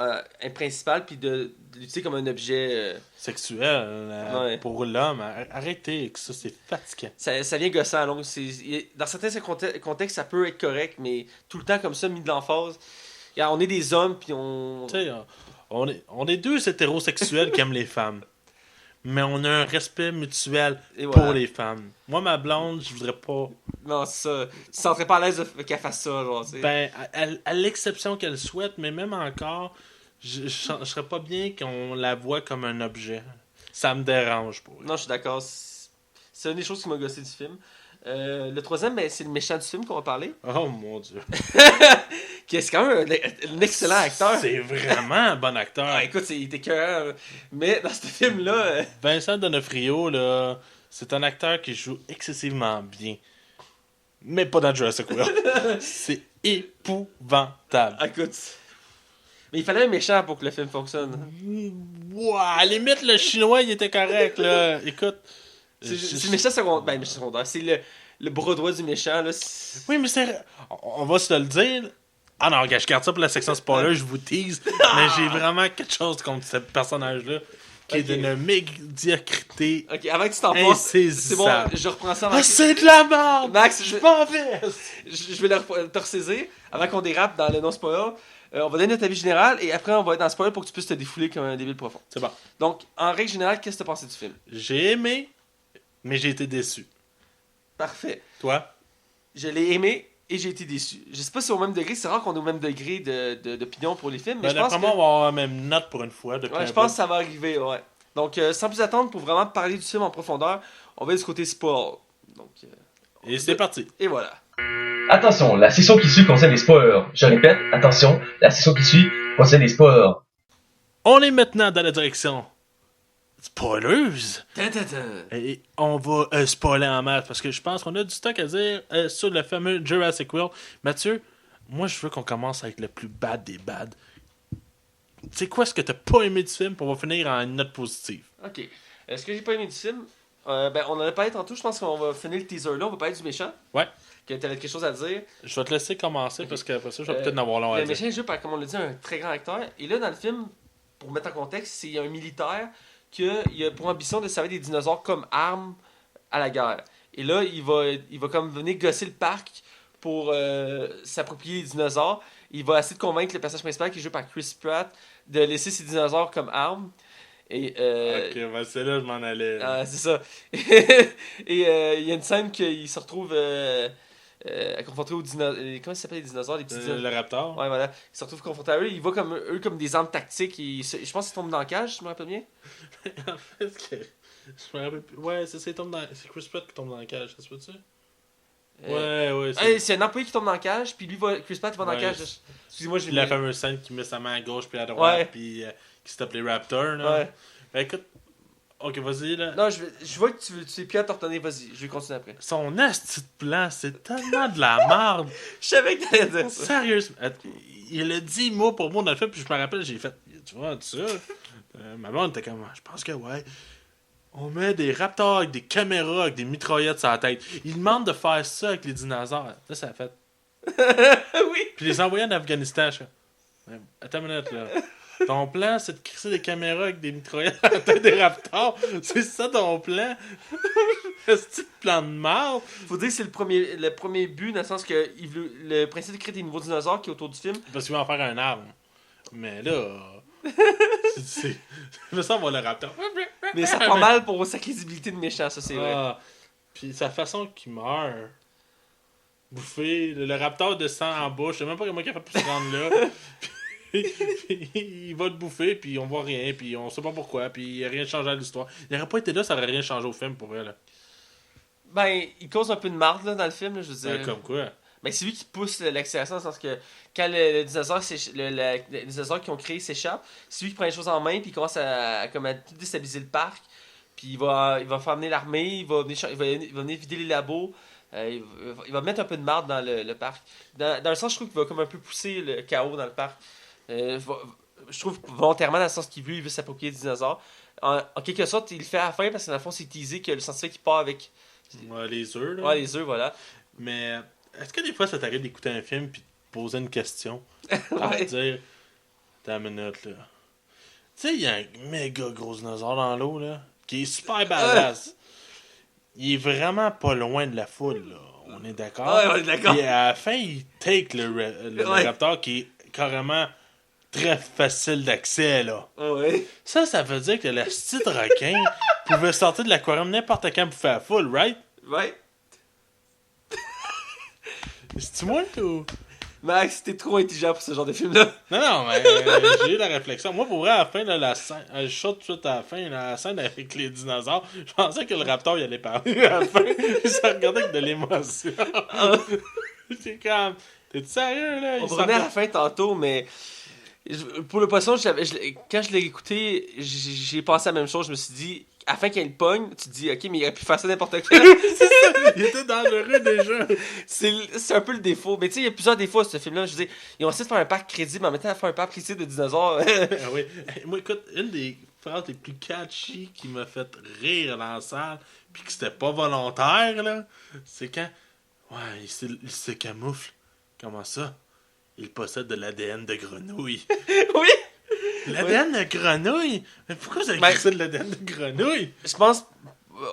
principale puis de l'utiliser comme un objet sexuel pour l'homme. Arrêtez avec ça, c'est fatigant. Ça vient gossant. Donc, dans certains contextes, ça peut être correct, mais tout le temps comme ça, mis de l'emphase. On est des hommes, puis on. Tu sais, on est deux hétérosexuels qui aiment les femmes. Mais on a un respect mutuel pour les femmes. Moi, ma blonde, je voudrais pas... Non, c'est ça. Tu te sentirais pas à l'aise qu'elle fasse ça, genre, tu sais. Ben, à l'exception qu'elle souhaite, mais même encore, je serais pas bien qu'on la voie comme un objet. Ça me dérange pour elle. Non, je suis d'accord. C'est une des choses qui m'a gossé du film. Le troisième, ben, c'est le méchant du film qu'on va parler. Oh mon Dieu. Qui est quand même un excellent acteur. C'est vraiment un bon acteur. Ah, écoute, il était cœur. Mais dans ce film-là. Vincent D'Onofrio, là, c'est un acteur qui joue excessivement bien. Mais pas dans Jurassic World. C'est épouvantable. Écoute. Mais il fallait un méchant pour que le film fonctionne. Ouais, à la limite, le chinois, il était correct, là. Écoute. C'est le méchant secondaire. Ben, méchant secondaire. C'est le bras droit du méchant, là. Oui, mais c'est. On va se le dire. Ah non, je garde ça pour la section spoiler, je vous tease. Mais j'ai vraiment quelque chose contre ce personnage-là qui est d'une médiocrité. Ok, avant que tu t'en passes, c'est bon, je reprends ça. Ah, c'est de la merde! Max, je m'en vais! Je vais te ressaisir avant qu'on dérape dans le non-spoiler. On va donner notre avis général et après on va être dans le spoiler pour que tu puisses te défouler comme un débile profond. C'est bon. Donc, en règle générale, qu'est-ce que tu as pensé du film? J'ai aimé, mais j'ai été déçu. Parfait. Toi? Je l'ai aimé et j'ai été déçu. Je sais pas si c'est au même degré, c'est rare qu'on ait au même degré d'opinion pour les films, mais je pense que... on va avoir la même note pour une fois. Ouais, je pense que ça va arriver, ouais. Donc, sans plus attendre, pour vraiment parler du film en profondeur, on va du côté spoil. Donc, et c'est parti. Et voilà. Attention, la section qui suit concerne les spoilers. Je répète, attention, la section qui suit concerne les spoilers. On est maintenant dans la direction spoilers. Et on va spoiler en masse parce que je pense qu'on a du stock à dire sur le fameux Jurassic World. Mathieu, moi je veux qu'on commence avec le plus bad des bad. C'est quoi ce que t'as pas aimé du film pour finir en une note positive? Ok. Ce que j'ai pas aimé du film, ben, on en a parlé tantôt, je pense qu'on va finir le teaser là, on va parler du méchant. Ouais. Que t'avais quelque chose à dire. Je vais te laisser commencer parce qu'après ça, je vais peut-être en avoir long à Le dire. méchant est joué par, comme on l'a dit, un très grand acteur. Et là, dans le film, pour mettre en contexte, c'est un militaire qui a pour ambition de servir des dinosaures comme armes à la guerre. Et là, il va comme venir gosser le parc pour s'approprier les dinosaures. Il va essayer de convaincre le personnage principal qui est joué par Chris Pratt de laisser ses dinosaures comme armes. Et, Ok, ben c'est là je m'en allais. c'est ça. Et il y a une scène qu'il se retrouve confronté aux dinosaures. Comment ça s'appelle les dinosaures? Les petits dinosaures? Le Raptor. Ouais, voilà. Il se retrouve confronté à eux. Il voit comme eux comme des armes tactiques. Je pense qu'ils tombent dans le cage, si je me rappelle bien. En fait, je me rappelle plus. Ouais, c'est Chris Pratt qui tombe dans la cage, ça se peut-tu? Ouais, C'est un employé qui tombe dans le cage, puis lui, Chris Pratt, il va dans le cage. Excusez-moi, j'ai la fameuse scène qui met sa main à gauche puis à droite, puis qui stoppe les Raptors. Là. Ouais. Ben écoute, ok, vas-y là. Non, je vois que tu es plus à t'ordonner, vas-y, je vais continuer après. Son asti de plan, c'est tellement de la merde. Je savais que t'allais dire ça. Sérieusement, il a dit mot pour mot dans le film, puis je me rappelle, j'ai fait, tu vois, ça. Ma blonde était comme, je pense que ouais. On met des raptors avec des caméras, avec des mitraillettes sur la tête. Il demande de faire ça avec les dinosaures. Ça a fait. Oui. Puis les envoyer en Afghanistan, je fais, attends une minute, là. Ton plan, c'est de crisser des caméras avec des mitraillettes à la tête des raptors. C'est ça ton plan? C'est-tu le plan de merde? Faut dire que c'est le premier but, dans le sens que le principe de créer des nouveaux dinosaures qui est autour du film. Parce qu'il va en faire un arbre. Mais là... Je me sens voir le raptor. Mais ça prend mal pour sa crédibilité de méchant, ça c'est vrai. Puis sa façon qu'il meurt. Bouffé. Le raptor descend en bas. Je sais même pas comment il a fait pour se rendre là. Puis il va te bouffer, puis on voit rien, puis on sait pas pourquoi, puis il n'y a rien changé à l'histoire. Il aurait pas été là, ça aurait rien changé au film pour vrai. Là. Ben, il cause un peu de marde là, dans le film, là, je veux dire. Comme quoi? Ben, c'est lui qui pousse l'accélération, dans le sens que quand le dinosaure, les dinosaures qu'ils ont créé s'échappent, c'est lui qui prend les choses en main, puis il commence à tout déstabiliser le parc. Puis il va faire amener l'armée, il va venir vider les labos. Il va mettre un peu de marde dans le parc. Dans le sens, je trouve qu'il va comme un peu pousser le chaos dans le parc. Je trouve volontairement, dans le sens qu'il veut s'approprier des dinosaures. En quelque sorte, il le fait à la fin parce que dans le fond, c'est teasé que le scientifique qui part avec. Les œufs, là. Ouais, les œufs, voilà. Mais est-ce que des fois, ça t'arrive d'écouter un film puis de poser une question? Ouais. Dire, t'as une minute, là. Tu sais, il y a un méga gros dinosaure dans l'eau, là, qui est super badass. Il est vraiment pas loin de la foule, là. On est d'accord? Ouais, on est d'accord. Et à la fin, il take le raptor qui est carrément très facile d'accès, là. Ouais. Ça veut dire que le petit requin pouvait sortir de l'aquarium n'importe quand pour faire la foule, right? Ouais. C'est-tu moi, ou... Max, t'es trop intelligent pour ce genre de film-là. Non, mais j'ai eu la réflexion. Moi, pour vrai, à la fin, là, la scène, je saute tout de suite à la fin, la scène avec les dinosaures, je pensais que le raptor, il allait parler à la fin. Ça regardait avec de l'émotion. C'est comme, t'es sérieux, là? On revenait à la fin tantôt, mais pour le poisson, quand je l'ai écouté, j'ai pensé à la même chose. Je me suis dit, à la fin, quand il pogne, tu te dis, ok, mais il aurait pu faire ça n'importe quand. C'est ça, il était dangereux déjà. C'est un peu le défaut. Mais tu sais, il y a plusieurs défauts à ce film-là. Je veux dire, ils ont essayé de faire un parc crédible, mais en même temps, faire un parc crédible de dinosaures. Ah oui. Moi, écoute, une des phrases les plus catchy qui m'a fait rire dans la salle, puis que c'était pas volontaire, là, c'est quand, ouais, il se camoufle. Comment ça? Il possède de l'ADN de grenouille. Oui! L'ADN de grenouille? Mais pourquoi vous avez écrit ça de l'ADN de grenouille? Je pense,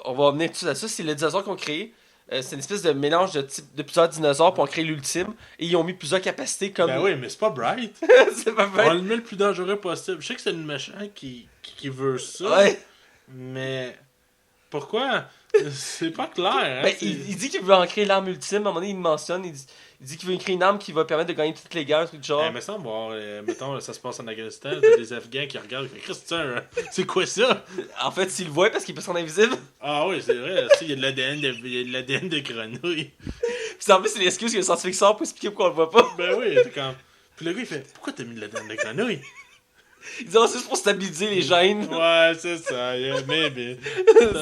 on va revenir tout de suite à ça, c'est le dinosaure qu'on crée. C'est une espèce de mélange de plusieurs dinosaures pour en créer l'ultime. Et ils ont mis plusieurs capacités comme. Ben oui, mais c'est pas Bright. C'est pas On vrai. le met le plus dangereux possible. Je sais que c'est une méchant qui veut ça. Ouais. Mais pourquoi? C'est pas clair. Hein? Ben, il dit qu'il veut en créer l'arme ultime. À un moment donné, il mentionne. Il dit qu'il veut créer une arme qui va permettre de gagner toutes les guerres, un truc du genre. Mais ça, mettons, ça se passe en Afghanistan, t'as des Afghans qui regardent, Christian, c'est quoi ça? En fait, s'il le voit parce qu'il peut se rendre invisible. Ah oui, c'est vrai, il y a de l'ADN de grenouille. Puis en plus, c'est l'excuse que le scientifique sort pour expliquer pourquoi on le voit pas. Ben oui, c'est comme. Puis le gars, il fait, pourquoi t'as mis de l'ADN de grenouille? Ils disent, oh, c'est juste pour stabiliser les gènes. Ouais, c'est ça. Mais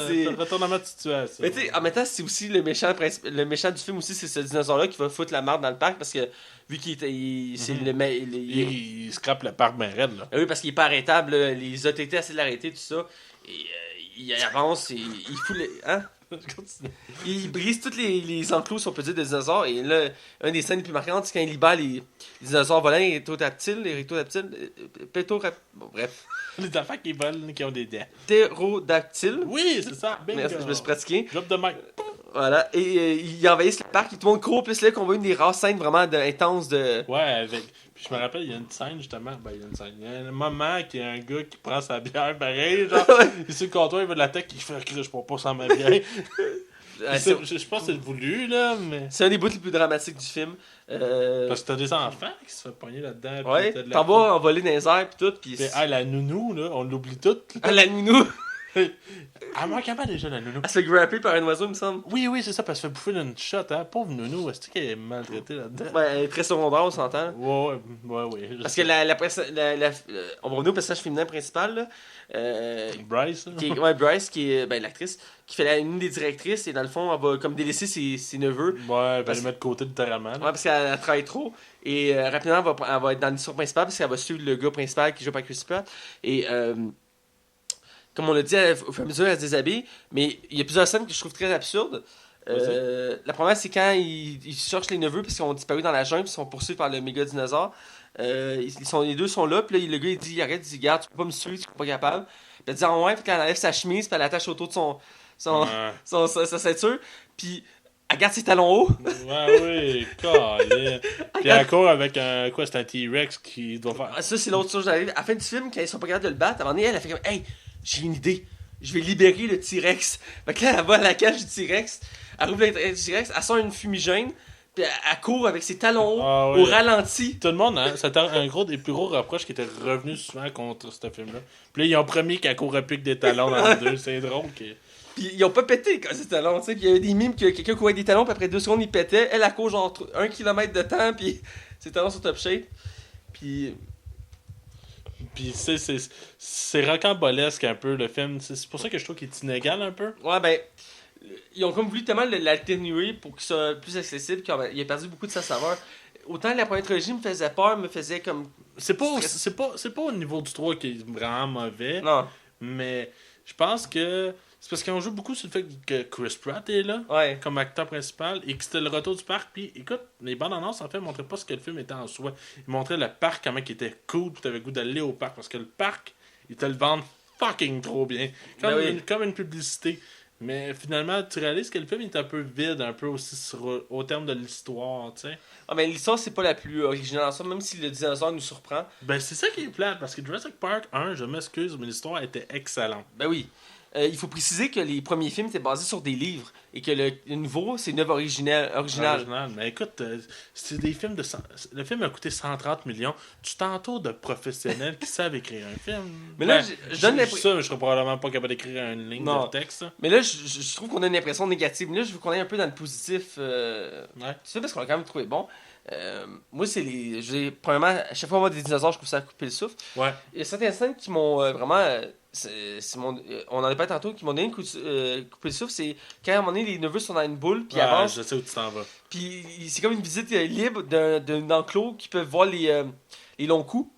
C'est- retournement de situation. Mais tu sais, en même temps, c'est aussi le méchant du film aussi, c'est ce dinosaure-là qui va foutre la marde dans le parc parce que vu qu'il était. C'est le. Il scrape le parc ben raide, là. Ah oui, parce qu'il est pas arrêtable, là. Les autorités essaient de l'arrêter, tout ça. Et il avance et il fout les. Hein? Il brise tous les enclos, si on peut dire, des dinosaures. Et là, une des scènes les plus marquantes, c'est quand il libère les dinosaures volants, les rectodactyles, bon, bref. Les enfants qui volent, qui ont des dents. Ptérodactyles. Oui, c'est ça. Bingo. Merci, je me suis pratiqué. Drop de mic. Voilà. Et ils envahissent le parc, et tout le monde court. Puis c'est là qu'on voit une des rares scènes vraiment intenses de. Ouais, avec. Puis je me rappelle, il y a une scène justement. Ben, il y a une scène. Il y a un moment qui est un gars qui prend sa bière pareil. Genre, il est sur le comptoir, il veut de la tech, il fait je prends pas sans ma bière. Je pense que c'est voulu, là, mais. C'est un des bouts les plus dramatiques du film. Parce que t'as des enfants qui se font pogner là-dedans. Ouais, puis t'en vas envoler dans les airs, pis tout. Pis... la nounou, là, on l'oublie toute. Ah, la nounou! Elle manque pas déjà, la nounou. Elle se fait grapper par un oiseau, il me semble. Oui, c'est ça, parce qu'elle se fait bouffer d'une shot, hein. Pauvre nounou, est-ce qu'elle est maltraitée là-dedans? Ouais, elle est très secondaire, on s'entend. Ouais. Parce que on va revenir au personnage féminin principal, là. Bryce, là. Bryce, qui est l'actrice, qui fait une des directrices, et dans le fond, elle va comme délaisser ses neveux. Ouais, elle va les mettre de côté littéralement. Ouais, parce qu'elle travaille trop. Et rapidement, elle va être dans l'histoire principale, parce qu'elle va suivre le gars principal qui joue par Chris Pratt. Et comme on l'a dit, au fur et à mesure, elle se déshabille. Mais il y a plusieurs scènes que je trouve très absurdes. La première, c'est quand ils cherchent les neveux parce qu'ils ont disparu dans la jungle, puis ils sont poursuivis par le méga dinosaure. Les deux sont là, puis là, le gars il dit arrête, il dit garde, tu peux pas me suivre, tu es pas capable. Puis elle dit en ouais, puis quand elle enlève sa chemise, puis elle l'attache autour de sa ceinture, puis elle garde ses talons hauts. Oui, calé. Puis elle court avec un. Quoi, c'est un T-Rex qui doit faire. Ça, c'est l'autre chose. À la fin du film, quand ils sont pas capables de le battre, à un moment donné, elle a fait comme hey, j'ai une idée. Je vais libérer le T-Rex. Fait que là, elle va à la cage du T-Rex. Elle rouvre le T-Rex. Elle sort une fumigène. Puis elle court avec ses talons hauts au ralenti. Tout le monde, hein, c'était un gros des plus gros reproches qui était revenu souvent contre ce film-là. Puis là, ils ont promis qu'elle courrait plus que des talons dans les deux. C'est drôle. Puis ils ont pas pété quand ces talons, tu sais. Puis il y avait des mimes que quelqu'un courait des talons, puis après 2 secondes, il pétait. Elle court genre 1 km de temps, puis ses talons sont top shape. Puis c'est rocambolesque un peu le film. C'est pour ça que je trouve qu'il est inégal un peu. Ouais, ben, ils ont comme voulu tellement l'atténuer pour qu'il soit plus accessible qu'il a perdu beaucoup de sa saveur. Autant la première trilogie me faisait peur, me faisait comme. C'est pas au niveau du 3 qui est vraiment mauvais. Non. Mais je pense que c'est parce qu'on joue beaucoup sur le fait que Chris Pratt est là comme acteur principal et que c'était le retour du parc. Puis écoute, les bandes annonces en fait montraient pas ce que le film était en soi. Ils montraient le parc, comment il était cool, puis t'avais le goût d'aller au parc. Parce que le parc, ils te le vendent fucking trop bien. Comme une publicité. Mais finalement, tu réalises que le film est un peu vide, un peu aussi au terme de l'histoire, tu sais. Ah, mais l'histoire, c'est pas la plus originale en soi, même si le dinosaure nous surprend. Ben, c'est ça qui est plate, parce que Jurassic Park 1, je m'excuse, mais l'histoire était excellente. Ben oui. Il faut préciser que les premiers films étaient basés sur des livres et que le nouveau, c'est une œuvre originale. Mais écoute, c'est des films de... Le film a coûté 130 millions. Tu t'entoures de professionnels qui savent écrire un film. Mais là, je donne l'impression... Ça, mais je serais probablement pas capable d'écrire une ligne de texte. Mais là, je trouve qu'on a une impression négative. Mais là, je veux qu'on aille un peu dans le positif. Tu sais, parce qu'on l'a quand même trouvé bon. Moi, c'est premièrement, à chaque fois qu'on voit des dinosaures, je trouve ça à couper le souffle. Ouais. Il y a certaines scènes qui m'ont vraiment... on en a pas tantôt, qui m'ont donné couper le souffle. C'est quand à un moment donné, les neveux sont dans une boule, puis avancent. Je sais où tu t'en vas. Puis c'est comme une visite libre d'un enclos qui peuvent voir les longs coups.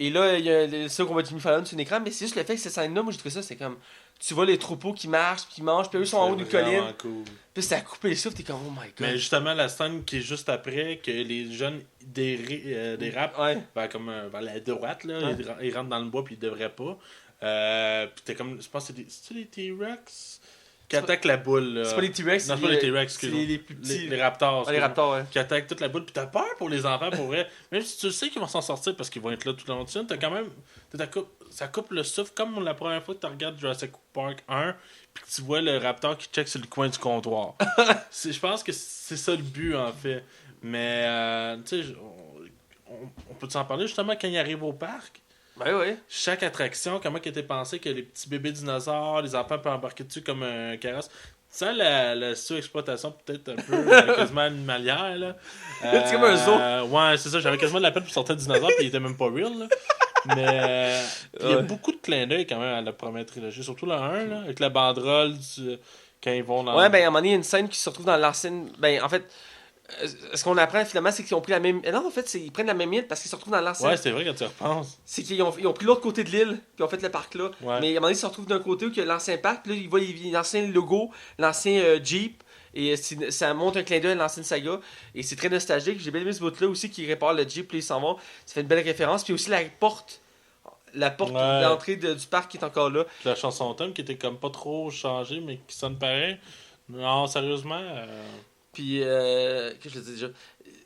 Et là, il y a ça qu'on voit Jimmy Fallon sur l'écran, mais c'est juste le fait que cette scène-là, moi j'ai trouvé ça, c'est comme. Tu vois les troupeaux qui marchent, puis qui mangent, puis eux sont en haut d'une colline. Cool. Puis c'est à couper les souffles, t'es comme, oh my god. Mais justement, la scène qui est juste après, que les jeunes dérapent vers la droite, là, ils rentrent dans le bois, puis ils devraient pas. Puis t'es comme, je pense que c'est les T-Rex qui attaquent la boule. Là. C'est pas les T-Rex, non, c'est pas les T-Rex, c'est les plus petits. Les raptors. Les raptors, ouais. Qui attaquent toute la boule, puis t'as peur pour les enfants, pour vrai. Même si tu sais qu'ils vont s'en sortir parce qu'ils vont être là tout le long du film, t'as quand même. Ça coupe le souffle comme la première fois que tu regardes Jurassic Park 1, puis que tu vois le raptor qui check sur le coin du comptoir. Je pense que c'est ça le but, en fait. Mais, tu sais, on peut s'en parler justement quand il arrive au parc. Ben oui. Chaque attraction, comment il était pensé que les petits bébés dinosaures, les enfants peuvent embarquer dessus comme un carrosse. Tu sens la surexploitation peut-être un peu quasiment animalière, là. C'est comme un zoo. Ouais, c'est ça. J'avais quasiment de la peine pour sortir un dinosaure, puis il était même pas real, là. Mais il y a Ouais. beaucoup de clins d'œil quand même à la première trilogie, surtout le 1, là, avec la banderole quand ils vont dans... Ouais, ben à un moment donné, il y a une scène qui se retrouve dans l'ancienne. Ben en fait, ce qu'on apprend finalement, c'est qu'ils ont pris la même. Non, en fait, ils prennent la même île parce qu'ils se retrouvent dans l'ancienne. Ouais, c'est vrai quand tu repenses. C'est qu'ils ont pris l'autre côté de l'île, qui ont fait le parc là. Ouais. Mais à un moment donné, ils se retrouvent d'un côté où il y a l'ancien parc, puis là, ils voient l'ancien logo, l'ancien Jeep. Et ça montre un clin d'œil à l'ancienne saga. Et c'est très nostalgique. J'ai bien aimé ce bout-là aussi qui répare le Jeep, puis ils s'en vont. Ça fait une belle référence. Puis aussi la porte. La porte Ouais. d'entrée du parc qui est encore là. Puis la chanson thème qui était comme pas trop changée, mais qui sonne pareil. Non, sérieusement... Puis, qu'est-ce que je dis déjà?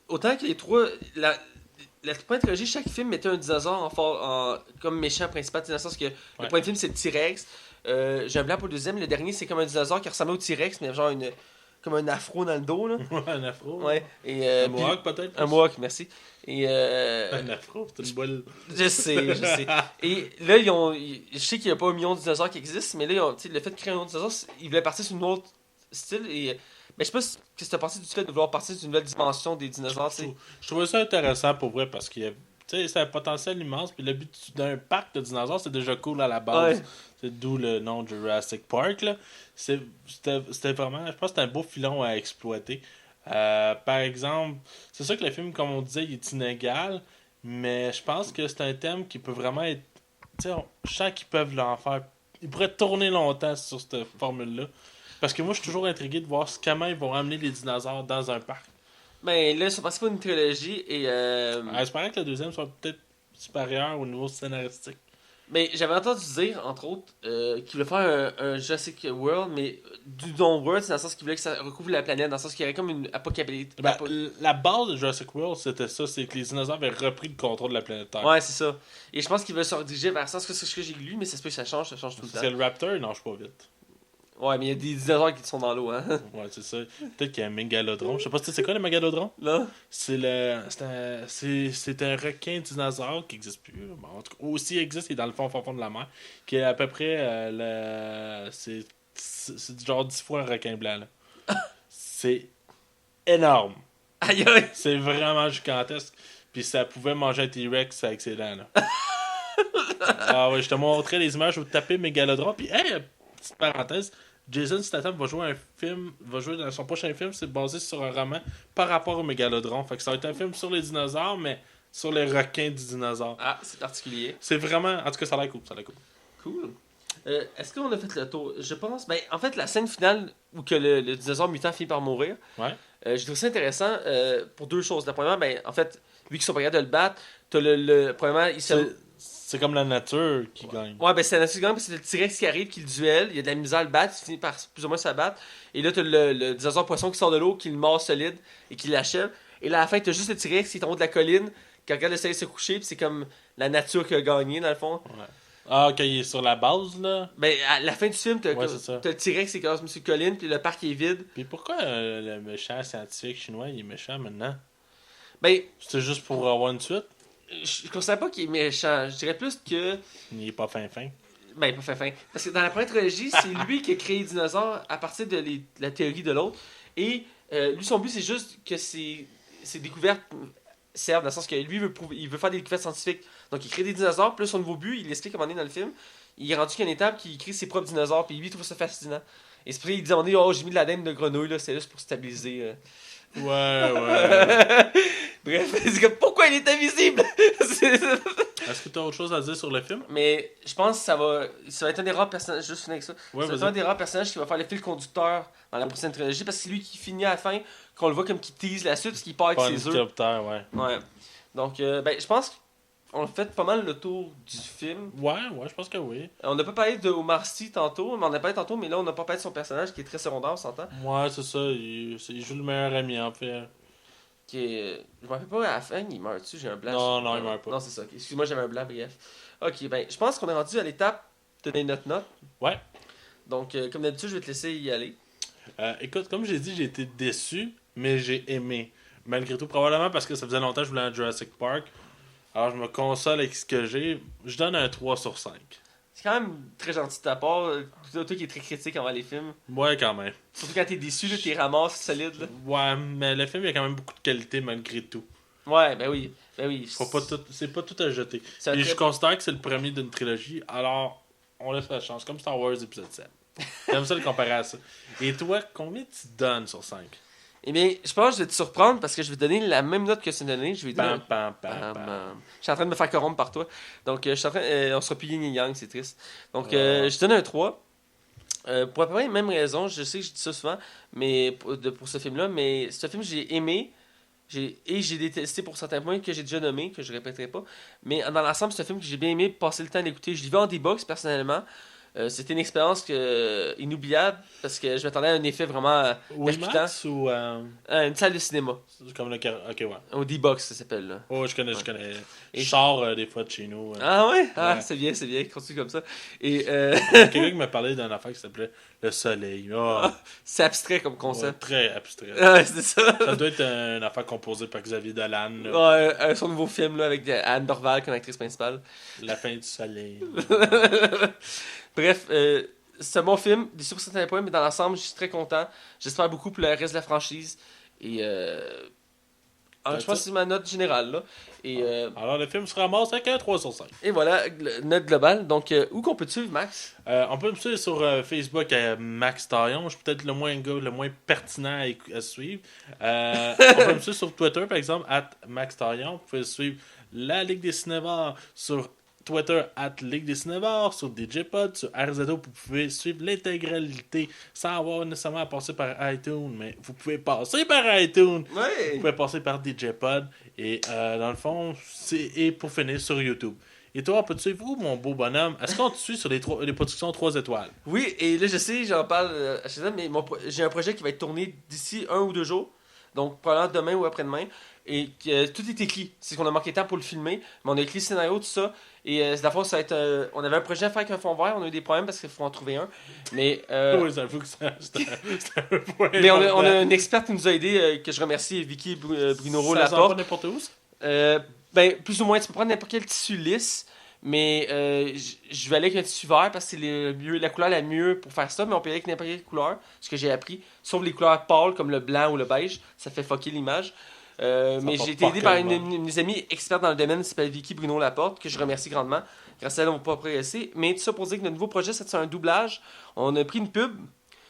Autant que les trois. La première trilogie, chaque film mettait un dinosaure comme méchant principal. Dans le sens que le premier film, c'est le T-Rex. J'ai un blanc pour le deuxième. Le dernier, c'est comme un dinosaure qui ressemblait au T-Rex, mais genre comme un afro dans le dos. Là. un afro. Ouais. Et, Un mohawk peut-être. Un mohawk, merci. Et, Un afro, c'est une boule. je sais. Et là, je sais qu'il n'y a pas un million de dinosaures qui existent, mais là, le fait de créer un autre dinosaure, ils voulaient partir sur une autre style. Et, mais je sais pas ce que tu as pensé du fait de vouloir partir d'une nouvelle dimension des dinosaures. Je trouvais ça intéressant pour vrai parce que c'est un potentiel immense. Puis le but d'un parc de dinosaures, c'est déjà cool à la base. Ouais. C'est d'où le nom Jurassic Park. Là. C'était vraiment, je pense que c'était un beau filon à exploiter. Par exemple, c'est sûr que le film, comme on disait, il est inégal. Mais je pense que c'est un thème qui peut vraiment être. Je sens qu'ils peuvent l'en faire. Ils pourraient tourner longtemps sur cette formule-là. Parce que moi, je suis toujours intrigué de voir comment ils vont ramener les dinosaures dans un parc. Ben là, ils sont passés pour une trilogie et. J'espère que le deuxième soit peut-être supérieur au niveau scénaristique. Mais j'avais entendu dire, entre autres, qu'il voulait faire un Jurassic World, mais du Don't World, c'est dans le sens qu'il voulait que ça recouvre la planète, dans le sens qu'il y aurait comme une apocalypse. Ben, la base de Jurassic World, c'était ça, c'est que les dinosaures avaient repris le contrôle de la planète Terre. Ouais, c'est ça. Et je pense qu'il veut se rediriger vers ça, c'est ce que j'ai lu, mais ça se peut que ça change tout le Parce temps. que le Raptor, il nage pas vite. Ouais, mais il y a des dinosaures qui sont dans l'eau, hein. Ouais, c'est ça. Peut-être qu'il y a un mégalodrome. Je sais pas si c'est quoi le mégalodrome? Là? C'est un requin dinosaure qui existe plus. Bon, en tout cas, aussi existe, il est dans le fond de la mer. Qui est à peu près c'est du genre 10 fois un requin blanc. Là. C'est énorme. Aïe aïe! C'est vraiment gigantesque. Puis ça pouvait manger un T-Rex avec ses dents. Là. Ah ouais, je te montrais les images où taper mégalodrome. Puis, hey, petite parenthèse, Jason Statham va jouer dans son prochain film, c'est basé sur un roman par rapport au mégalodrome. Fait que ça va être un film sur les dinosaures, mais sur les requins du dinosaure. Ah, c'est particulier. C'est vraiment. En tout cas, ça a l'air cool. Cool. Est-ce qu'on a fait le tour? Je pense. Ben, en fait, la scène finale où que le dinosaure mutant finit par mourir, Ouais. j'ai trouvé ça intéressant pour deux choses. La première, ben, en fait, vu qu'ils sont pas capables de le battre, t'as premièrement, C'est comme la nature qui gagne. Ouais, ben c'est la nature qui gagne, parce que c'est le T-Rex qui arrive, qui le duel, il y a de la misère à le battre, il finit par plus ou moins se battre. Et là, t'as le dinosaure poisson qui sort de l'eau, qui le mord solide et qui l'achève. Et là, à la fin, t'as juste le T-Rex qui est en haut de la colline, qui regarde le soleil se coucher, puis c'est comme la nature qui a gagné, dans le fond. Ouais. Ah, ok, il est sur la base, là. Ben, à la fin du film, t'as Ouais, c'est ça. le T-Rex qui est comme sur la colline, puis le parc est vide. Puis pourquoi le méchant scientifique chinois, il est méchant maintenant? Ben, C'est juste pour avoir une suite? je considère pas qu'il est méchant. Je dirais plus que. Il est pas fin. Ben, pas fin. Parce que dans la première trilogie, c'est lui qui a créé les dinosaures à partir de la théorie de l'autre. Et lui, son but, c'est juste que ses découvertes servent, dans le sens que lui, il veut faire des découvertes scientifiques. Donc, il crée des dinosaures, plus son nouveau but, il explique comment on est dans le film. Il est rendu qu'à une étape qu'il crée ses propres dinosaures, puis lui, il trouve ça fascinant. Et c'est pour ça qu'il dit, oh, j'ai mis de la dème de grenouille, là, c'est juste pour stabiliser. Ouais. Bref, c'est comme, pourquoi il est invisible? Est-ce que tu as autre chose à dire sur le film? Mais je pense que ça va être un des rares personnages, juste finir avec ça. Ouais, ça va être un des rares personnages qui va faire le fil conducteur dans la prochaine trilogie, parce que c'est lui qui finit à la fin, qu'on le voit comme qui tease la suite, parce qu'il part avec Pas un ses œufs. hélicoptère, ouais. Ouais. Donc, ben, je pense qu'on a fait pas mal le tour du film. Ouais, je pense que oui. On n'a pas parlé de Omar Sy tantôt, mais on a parlé tantôt, mais là, on n'a pas parlé de son personnage qui est très secondaire, on s'entend. Ouais, c'est ça. Il joue le meilleur ami, en fait. Qui est... Je me rappelle pas, à la fin, il meurt dessus, j'ai un blanc. Non, il meurt pas. Non, c'est ça. Excuse-moi, j'avais un blanc, bref. Ok, ben, je pense qu'on est rendu à l'étape de donner notre note. Ouais. Donc, comme d'habitude, je vais te laisser y aller. Écoute, comme j'ai dit, j'ai été déçu, mais j'ai aimé. Malgré tout, probablement parce que ça faisait longtemps que je voulais un Jurassic Park. Alors, je me console avec ce que j'ai. Je donne un 3 sur 5. C'est quand même très gentil de ta part. Toi qui es très critique envers les films. Ouais, quand même. Surtout quand t'es déçu, là, t'es ramasses solide. Là. Ouais, mais le film, il y a quand même beaucoup de qualité malgré tout. Ouais, ben oui. Ben oui. C'est pas tout à jeter. C'est un Et très- je considère que c'est le premier d'une trilogie, alors on laisse la chance, comme Star Wars épisode 7. J'aime ça le comparer à ça. Et toi, combien tu donnes sur 5? Eh bien, je pense que je vais te surprendre parce que je vais donner la même note que c'est donné. Je vais donner. Pam, pam, pam, Bam, pam. bam. Je suis en train de me faire corrompre par toi. Donc, je suis en train. On sera plus yin et yang, c'est triste. Donc, je donne un 3. Pour à peu près les mêmes raisons, je sais que je dis ça souvent mais pour ce film-là, mais ce film, j'ai aimé. J'ai détesté pour certains points que j'ai déjà nommés, que je répéterai pas. Mais dans l'ensemble, c'est un film que j'ai bien aimé passer le temps d'écouter. Je l'ai vu en D-Box personnellement. C'était une expérience inoubliable parce que je m'attendais à un effet vraiment percutant. Max ou Une salle de cinéma. comme le ok, ouais. Au D-Box, ça s'appelle. Là. Oh, je connais. Et- Je sors des fois de chez nous. Ah ouais? Ah, Ouais. c'est bien, continue comme ça. Et Quelqu'un qui m'a parlé d'une affaire qui s'appelait Le Soleil. Oh, c'est abstrait comme ouais, concept. très abstrait. Ouais, c'est ça. Ça doit être une affaire composée par Xavier Dolan. Là. Ouais, son nouveau film là, avec Anne Dorval comme actrice principale. La fin du soleil. Bref, c'est un bon film, déçu sur certains points, mais dans l'ensemble, je suis très content. J'espère beaucoup pour le reste de la franchise. Et je pense que c'est ma note générale. Là. Alors, le film se ramasse avec un 3 sur 5. Et voilà, note globale. Donc, où qu'on peut te suivre, Max? On peut me suivre sur Facebook à Max Taillon. Je suis peut-être le moins pertinent à suivre. On peut me suivre sur Twitter, par exemple, @Max Taillon. Vous pouvez suivre la Ligue des Cinévores sur Twitter, Ligue des Cinévores, sur DJPod, sur RZO. Vous pouvez suivre l'intégralité sans avoir nécessairement à passer par iTunes, mais vous pouvez passer par iTunes. Vous Ouais! pouvez passer par DJPod. Et dans le fond, et pour finir sur YouTube. Et toi, peux-tu suivre où, mon beau bonhomme? Est-ce qu'on te suit sur les productions 3 étoiles? Oui, et là, je sais, j'en parle à chaque fois, mais j'ai un projet qui va être tourné d'ici 1 ou 2 jours. Donc, probablement demain ou après-demain. Et tout est écrit. C'est qu'on a manqué de temps pour le filmer. Mais on a écrit le scénario, tout ça. Et la fois, ça va être. On avait un projet à faire avec un fond vert. On a eu des problèmes parce qu'il faut en trouver un. Mais. Oui, j'avoue que c'est un point. Mais on a une experte qui nous a aidé, que je remercie, Vicky Brunoro Ça sort pas Laporte. n'importe où, ça? Ben, plus ou moins, tu peux prendre n'importe quel tissu lisse. Mais je vais aller avec un tissu vert parce que c'est la couleur la mieux pour faire ça. Mais on peut y aller avec n'importe quelle couleur, ce que j'ai appris. Sauf les couleurs pâles comme le blanc ou le beige. Ça fait fucker l'image. Mais porte j'ai été aidé pas par tellement. une de mes amies expertes dans le domaine qui s'appelle Vicky Bruno Laporte, que je remercie grandement. Grâce à elle, on va pas progresser. Mais tout ça pour dire que notre nouveau projet, c'est un doublage. On a pris une pub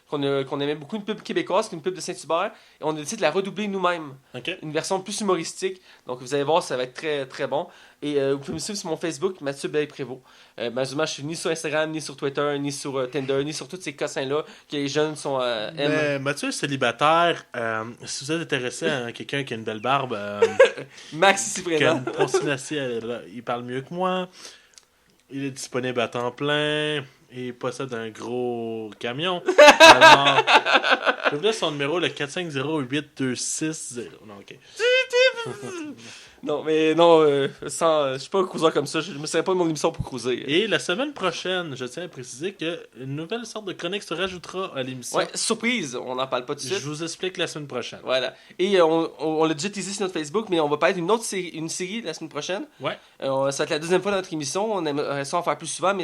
qu'on aimait beaucoup, une pub québécoise, qui est une pub de Saint-Hubert, et on a décidé de la redoubler nous-mêmes. Ok. Une version plus humoristique. Donc vous allez voir, ça va être très très bon. Et vous pouvez me suivre sur mon Facebook, Mathieu Belley-Prévost. Malheureusement, je suis ni sur Instagram, ni sur Twitter, ni sur Tinder, ni sur tous ces cossins-là que les jeunes sont aiment. Mais Mathieu est célibataire. Si vous êtes intéressé à quelqu'un qui a une belle barbe, Max ici qui a présent. une proximité, il parle mieux que moi. Il est disponible à temps plein. Et il possède un gros camion. Alors, je vous laisse son numéro, le 4508260. Non, ok. Non, mais non, je suis pas un cruiser comme ça. Je me serais pas de mon émission pour cruiser. Et la semaine prochaine, je tiens à préciser qu'une nouvelle sorte de chronique se rajoutera à l'émission. Ouais, surprise, on n'en parle pas tout de Je suite. vous explique la semaine prochaine. Voilà. Et on l'a déjà teasé sur notre Facebook, mais on va parler d'une autre série, une série la semaine prochaine. Ouais. Ça va être la deuxième fois dans notre émission. On aimerait ça en faire plus souvent, mais